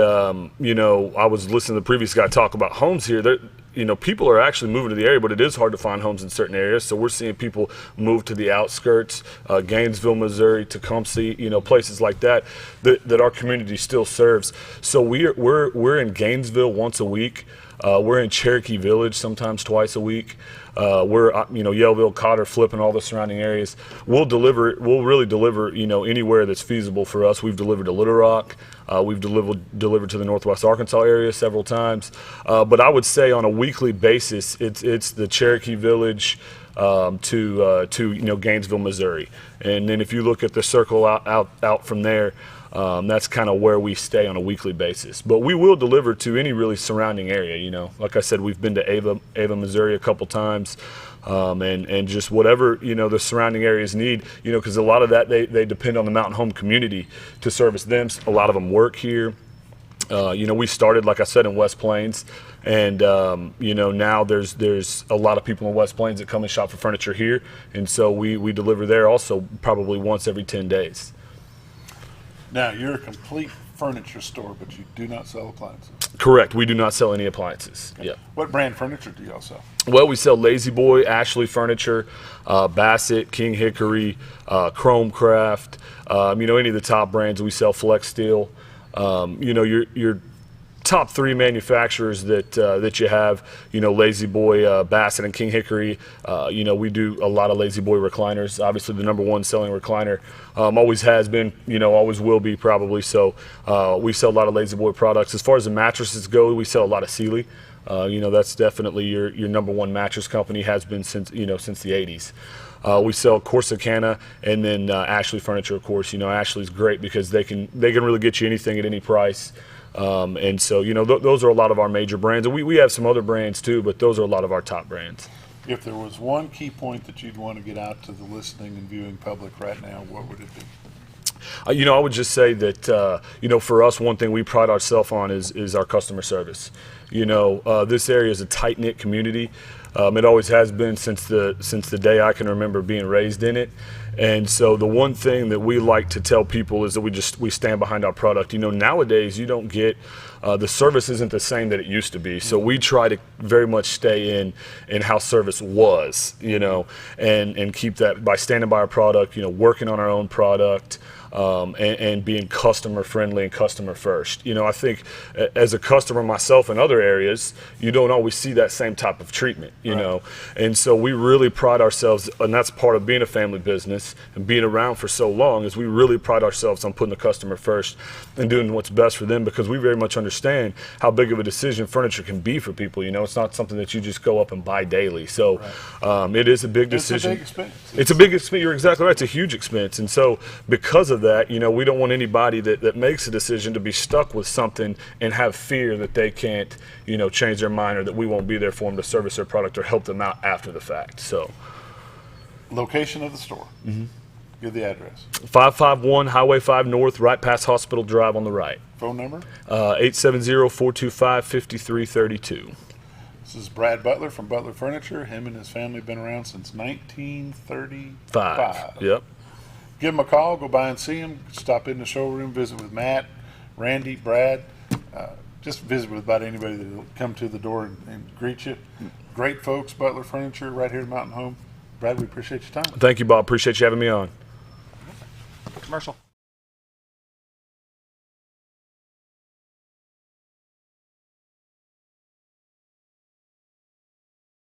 you know, I was listening to the previous guy talk about homes here. You know, people are actually moving to the area, but it is hard to find homes in certain areas. So we're seeing people move to the outskirts, Gainesville, Missouri, Tecumseh, you know, places like that our community still serves. So we're in Gainesville once a week. We're in Cherokee Village sometimes twice a week. We're, you know, Yellville, Cotter, Flip, and all the surrounding areas. We'll really deliver, you know, anywhere that's feasible for us. We've delivered to Little Rock. We've delivered to the Northwest Arkansas area several times. But I would say on a weekly basis, it's the Cherokee Village to you know, Gainesville, Missouri. And then if you look at the circle out from there, that's kind of where we stay on a weekly basis. But we will deliver to any really surrounding area, you know. Like I said, we've been to Ava, Missouri a couple times, and just whatever, you know, the surrounding areas need, you know, because a lot of that, they depend on the Mountain Home community to service them. A lot of them work here. You know, we started, like I said, in West Plains, and you know, now there's a lot of people in West Plains that come and shop for furniture here, and so we deliver there also probably once every 10 days. Now, you're a complete furniture store, but you do not sell appliances. Correct. We do not sell any appliances. Okay. Yeah. What brand furniture do y'all sell? Well, we sell Lazy Boy, Ashley Furniture, Bassett, King Hickory, Chromecraft, you know, any of the top brands. We sell Flex Steel. You know, your top three manufacturers that you have, you know, Lazy Boy, Bassett, and King Hickory. You know, we do a lot of Lazy Boy recliners. Obviously, the #1 selling recliner, always has been, you know, always will be probably. So we sell a lot of Lazy Boy products. As far as the mattresses go, we sell a lot of Sealy. You know, that's definitely your #1 mattress company, has been since the 80s. We sell Corsicana, and then Ashley Furniture, of course. You know, Ashley's great because they can really get you anything at any price. And so, you know, those are a lot of our major brands. And we have some other brands too, but those are a lot of our top brands. If there was one key point that you'd want to get out to the listening and viewing public right now, what would it be? You know, I would just say that, you know, for us, one thing we pride ourselves on is our customer service. You know, this area is a tight-knit community. It always has been since the day I can remember being raised in it. And so the one thing that we like to tell people is that we stand behind our product. You know, nowadays you don't get the service isn't the same that it used to be. So we try to very much stay in how service was, you know, and keep that by standing by our product, you know, working on our own product. And being customer friendly and customer first. You know, I think as a customer myself in other areas, you don't always see that same type of treatment, you know. And so we really pride ourselves, and that's part of being a family business and being around for so long, is we really pride ourselves on putting the customer first and doing what's best for them, because we very much understand how big of a decision furniture can be for people. You know, it's not something that you just go up and buy daily. So it is a big decision. It's a big expense. It's a big expense. You're exactly right. It's a huge expense. And so because of that, you know, we don't want anybody that makes a decision to be stuck with something and have fear that they can't, you know, change their mind, or that we won't be there for them to service their product or help them out after the fact. So, location of the store. Give the address. 551 Highway 5 North, right past Hospital Drive on the right. Phone number? 870-425-5332. This is Brad Butler from Butler Furniture. Him and his family have been around since 1935. Yep. Give them a call, go by and see them, stop in the showroom, visit with Matt, Randy, Brad, just visit with about anybody that will come to the door and greet you. Great folks, Butler Furniture, right here at Mountain Home. Brad, we appreciate your time. Thank you, Bob. Appreciate you having me on. Commercial.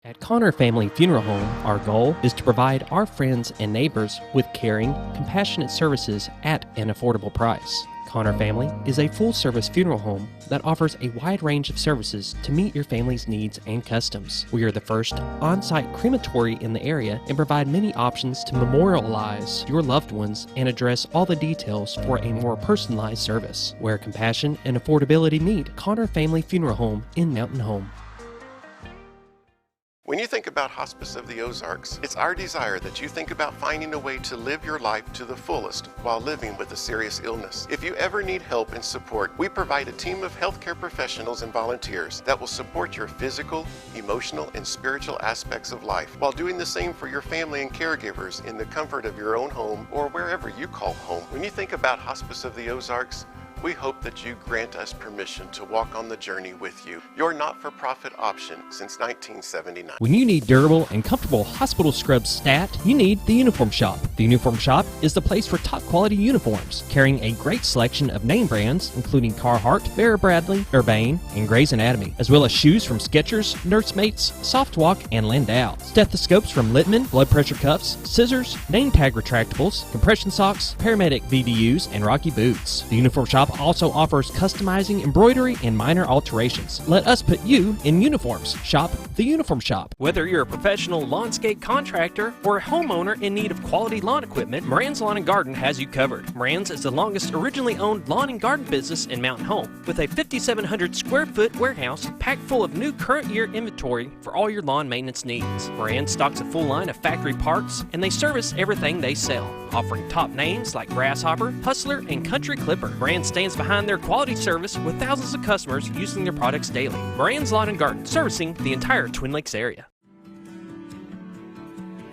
At Connor Family Funeral Home, our goal is to provide our friends and neighbors with caring, compassionate services at an affordable price. Connor Family is a full-service funeral home that offers a wide range of services to meet your family's needs and customs. We are the first on-site crematory in the area and provide many options to memorialize your loved ones and address all the details for a more personalized service. Where compassion and affordability meet, Connor Family Funeral Home in Mountain Home. When you think about Hospice of the Ozarks, it's our desire that you think about finding a way to live your life to the fullest while living with a serious illness. If you ever need help and support, we provide a team of healthcare professionals and volunteers that will support your physical, emotional, and spiritual aspects of life while doing the same for your family and caregivers in the comfort of your own home or wherever you call home. When you think about Hospice of the Ozarks, we hope that you grant us permission to walk on the journey with you. Your not-for-profit option since 1979. When you need durable and comfortable hospital scrubs stat, you need the Uniform Shop. The Uniform Shop is the place for top quality uniforms, carrying a great selection of name brands, including Carhartt, Vera Bradley, Urbane, and Grey's Anatomy, as well as shoes from Skechers, Nursemates, Softwalk, and Landau, stethoscopes from Littman, blood pressure cuffs, scissors, name tag retractables, compression socks, paramedic VDUs, and Rocky boots. The Uniform Shop also offers customizing, embroidery, and minor alterations. Let us put you in uniforms. Shop the Uniform Shop. Whether you're a professional lawnscape contractor or a homeowner in need of quality lawn equipment, Moran's Lawn & Garden has you covered. Moran's is the longest originally owned lawn and garden business in Mountain Home, with a 5,700 square foot warehouse packed full of new current year inventory for all your lawn maintenance needs. Moran stocks a full line of factory parts, and they service everything they sell, offering top names like Grasshopper, Hustler, and Country Clipper. Moran stands behind their quality service with thousands of customers using their products daily. Moran's Lawn & Garden, servicing the entire Twin Lakes area.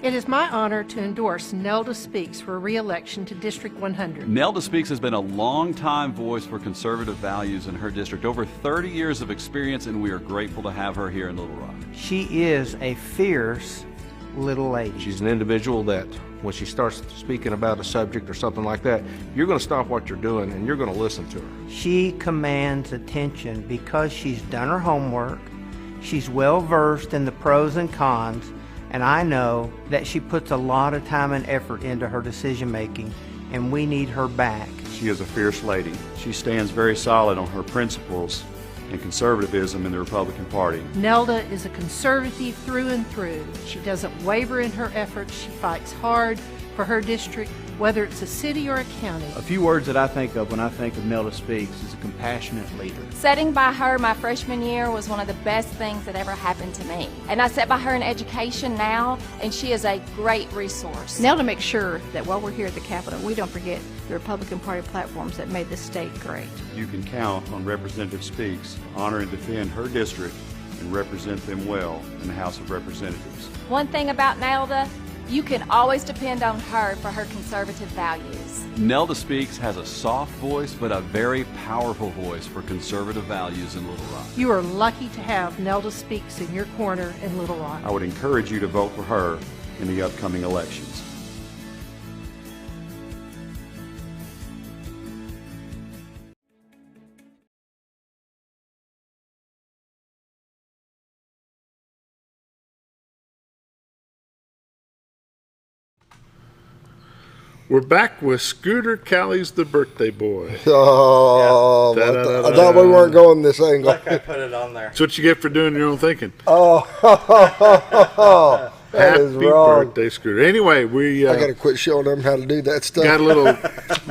It is my honor to endorse Nelda Speaks for re-election to District 100. Nelda Speaks has been a long-time voice for conservative values in her district, over 30 years of experience, and we are grateful to have her here in Little Rock. She is a fierce little lady. She's an individual that when she starts speaking about a subject or something like that, you're going to stop what you're doing and you're going to listen to her. She commands attention because she's done her homework, she's well versed in the pros and cons, and I know that she puts a lot of time and effort into her decision making, and we need her back. She is a fierce lady. She stands very solid on her principles and conservatism in the Republican Party. Nelda is a conservative through and through. She doesn't waver in her efforts. She fights hard for her district, whether it's a city or a county. A few words that I think of when I think of Nelda Speaks is a compassionate leader. Sitting by her my freshman year was one of the best things that ever happened to me. And I sit by her in education now, and she is a great resource. Nelda makes sure that while we're here at the Capitol, we don't forget the Republican Party platforms that made this state great. You can count on Representative Speaks to honor and defend her district and represent them well in the House of Representatives. One thing about Nelda, you can always depend on her for her conservative values. Nelda Speaks has a soft voice, but a very powerful voice for conservative values in Little Rock. You are lucky to have Nelda Speaks in your corner in Little Rock. I would encourage you to vote for her in the upcoming elections. We're back with Scooter Callie's the birthday boy. Oh, I thought we weren't going this angle. Like I put it on there. That's what you get for doing your own thinking. Oh, that is Happy wrong. birthday, Scooter. Anyway, we I got to quit showing them how to do that stuff. got a little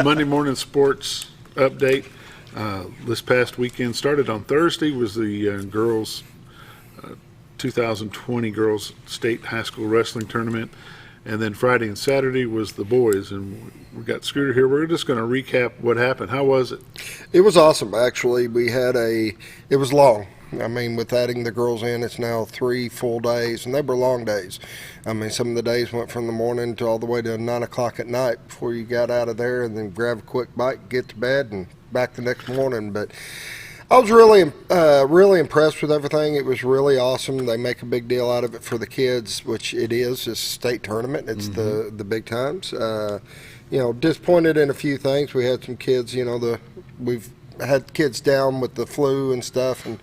Monday morning sports update. This past weekend started on Thursday was the girls 2020 girls state high school wrestling tournament. And then Friday and Saturday was the boys, and we got Scooter here. We're just going to recap what happened. How was it? It was awesome, actually. It was long. I mean, with adding the girls in, it's now 3 full days, and they were long days. I mean, some of the days went from the morning to all the way to 9 o'clock at night before you got out of there, and then grab a quick bite, get to bed, and back the next morning. But I was really impressed with everything. It was really awesome. They make a big deal out of it for the kids, which it is. It's a state tournament. It's the big times. Disappointed in a few things. We had some kids, we've had kids down with the flu and stuff, and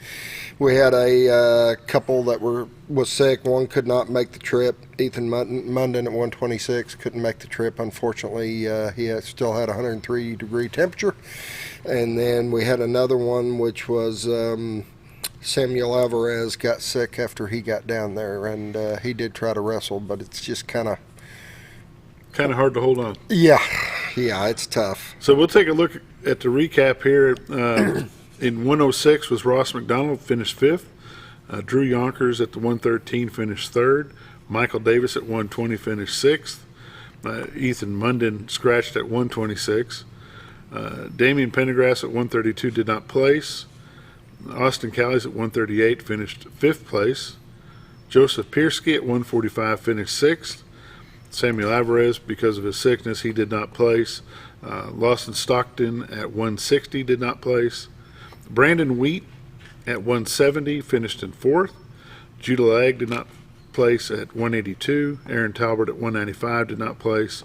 we had a couple that was sick. One could not make the trip. Ethan Munden at 126 couldn't make the trip. Unfortunately, he still had 103-degree temperature. And then we had another one, which was Samuel Alvarez got sick after he got down there, and he did try to wrestle, but it's just kind of hard to hold on. Yeah, it's tough. So we'll take a look at the recap here. In 106 was Ross McDonald, finished 5th. Drew Yonkers at the 113 finished third. Michael Davis at 120 finished sixth. Ethan Munden scratched at 126. Damian Pendergrass at 132 did not place. Austin Callies at 138 finished fifth place. Joseph Piersky at 145 finished sixth. Samuel Alvarez, because of his sickness, he did not place. Lawson Stockton at 160 did not place. Brandon Wheat at 170 finished in fourth. Judah Lag did not place at 182. Aaron Talbert at 195 did not place.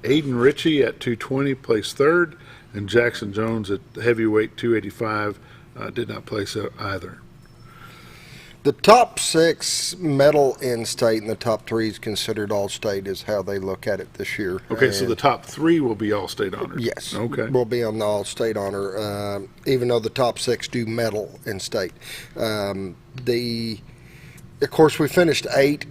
Aiden Ritchie at 220 placed third. And Jackson Jones at heavyweight 285 did not place either. The top 6 medal in state and the top 3 is considered all-state is how they look at it this year. Okay, so the top 3 will be all-state honors? Yes. Okay. Will be on the all-state honor, even though the top 6 do medal in state. Of course, we finished 8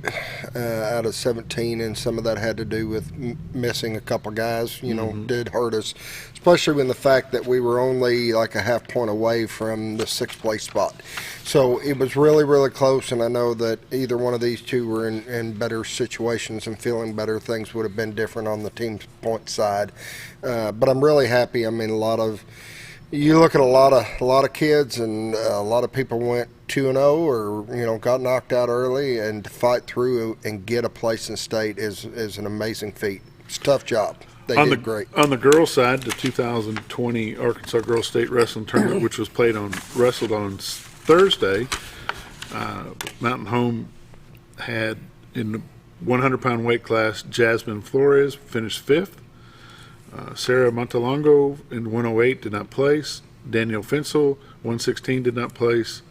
out of 17, and some of that had to do with missing a couple guys, did hurt us, especially in the fact that we were only like a half point away from the 6th place spot. So it was really, really close, and I know that either one of these two were in better situations and feeling better. Things would have been different on the team's point side. But I'm really happy. I mean, you look at a lot of kids, and a lot of people went 2-0 or got knocked out early, and to fight through and get a place in state is an amazing feat. It's a tough job. They did great. On the girls' side, the 2020 Arkansas Girls State Wrestling Tournament, which was wrestled on Thursday, Mountain Home had in the 100-pound weight class, Jasmine Flores finished 5th. Sarah Montalongo in 108 did not place. Danielle Fensel, 116, did not place.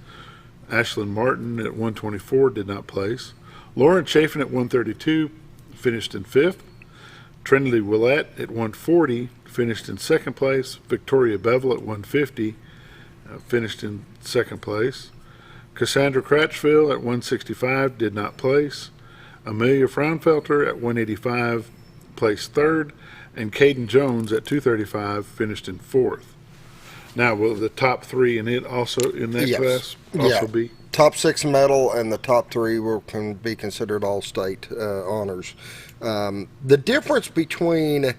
Ashlyn Martin at 124 did not place. Lauren Chafin at 132 finished in 5th. Trinity Willett at 140 finished in 2nd place. Victoria Bevel at 150 finished in 2nd place. Cassandra Cratchville at 165 did not place. Amelia Fraunfelter at 185 placed 3rd. And Caden Jones at 235 finished in 4th. Now, will the top 3 in it also in that class also be? Top 6 medal, and the top 3 can be considered all-state honors. The difference between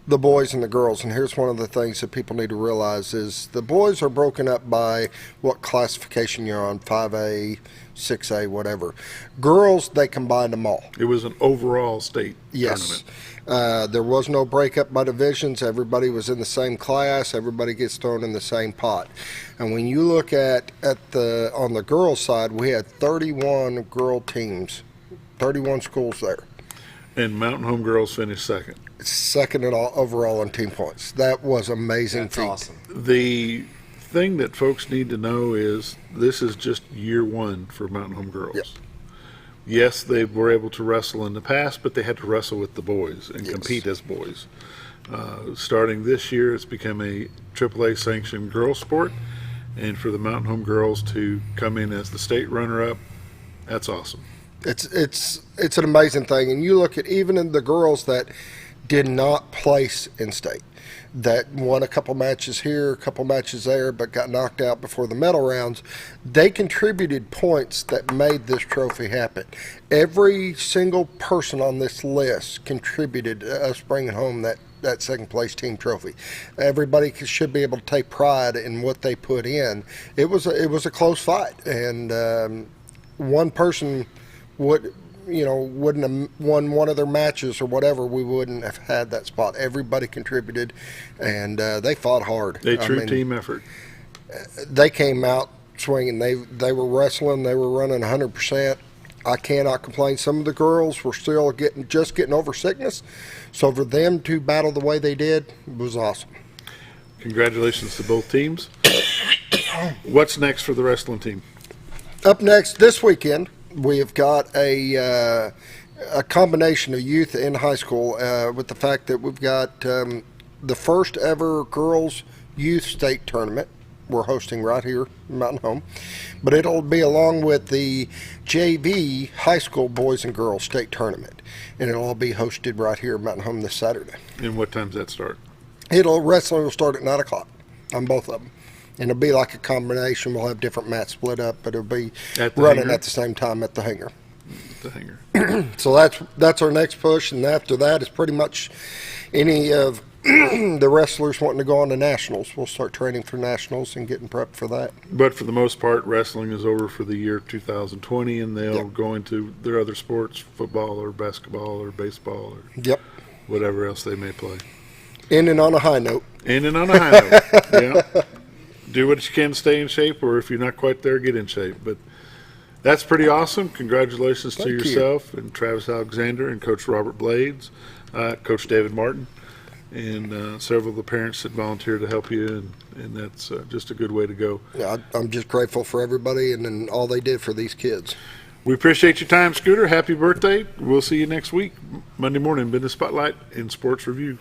the boys and the girls, and here's one of the things that people need to realize, is the boys are broken up by what classification you're on, 5A, 6A, whatever. Girls, they combined them all. It was an overall state tournament. There was no breakup by divisions. Everybody was in the same class. Everybody gets thrown in the same pot. And when you look on the girls' side, we had 31 girl teams, 31 schools there. And Mountain Home girls finished 2nd. 2nd overall in team points. That was amazing. That's awesome. The thing that folks need to know is this is just year 1 for Mountain Home girls. Yep. Yes, they were able to wrestle in the past, but they had to wrestle with the boys and compete as boys. Starting this year, it's become a AAA sanctioned girls sport, and for the Mountain Home girls to come in as the state runner-up, that's awesome. It's an amazing thing, and you look at even in the girls that did not place in state, that won a couple matches here, a couple matches there, but got knocked out before the medal rounds. They contributed points that made this trophy happen. Every single person on this list contributed to us bringing home that 2nd place team trophy. Everybody should be able to take pride in what they put in. It was a close fight, and one person wouldn't have won one of their matches or whatever, we wouldn't have had that spot. Everybody contributed, and they fought hard. Team effort. They came out swinging. They were wrestling. They were running 100%. I cannot complain. Some of the girls were still getting over sickness, so for them to battle the way they did was awesome. Congratulations to both teams. What's next for the wrestling team? Up next this weekend, we have got a combination of youth and high school with the fact that we've got the first ever girls youth state tournament we're hosting right here in Mountain Home. But it'll be along with the JV high school boys and girls state tournament. And it'll all be hosted right here in Mountain Home this Saturday. And what time does that start? Wrestling will start at 9 o'clock on both of them. And it'll be like a combination. We'll have different mats split up, but it'll be At the running hangar? at the same time at the hangar. The hangar. So that's our next push, and after that is pretty much any of the wrestlers wanting to go on to nationals. We'll start training for nationals and getting prepped for that. But for the most part, wrestling is over for the year 2020, and they'll Yep. go into their other sports, football or basketball or baseball or Yep. whatever else they may play. Ending on a high note. Ending on a high note. Yeah. Do what you can to stay in shape, or if you're not quite there, get in shape. But that's pretty awesome. Congratulations to Thank you. yourself and Travis Alexander and Coach Robert Blades, Coach David Martin, and several of the parents that volunteer to help you, and that's just a good way to go. Yeah, I'm just grateful for everybody and then all they did for these kids. We appreciate your time, Scooter. Happy birthday. We'll see you next week, Monday morning, Business Spotlight and Sports Review.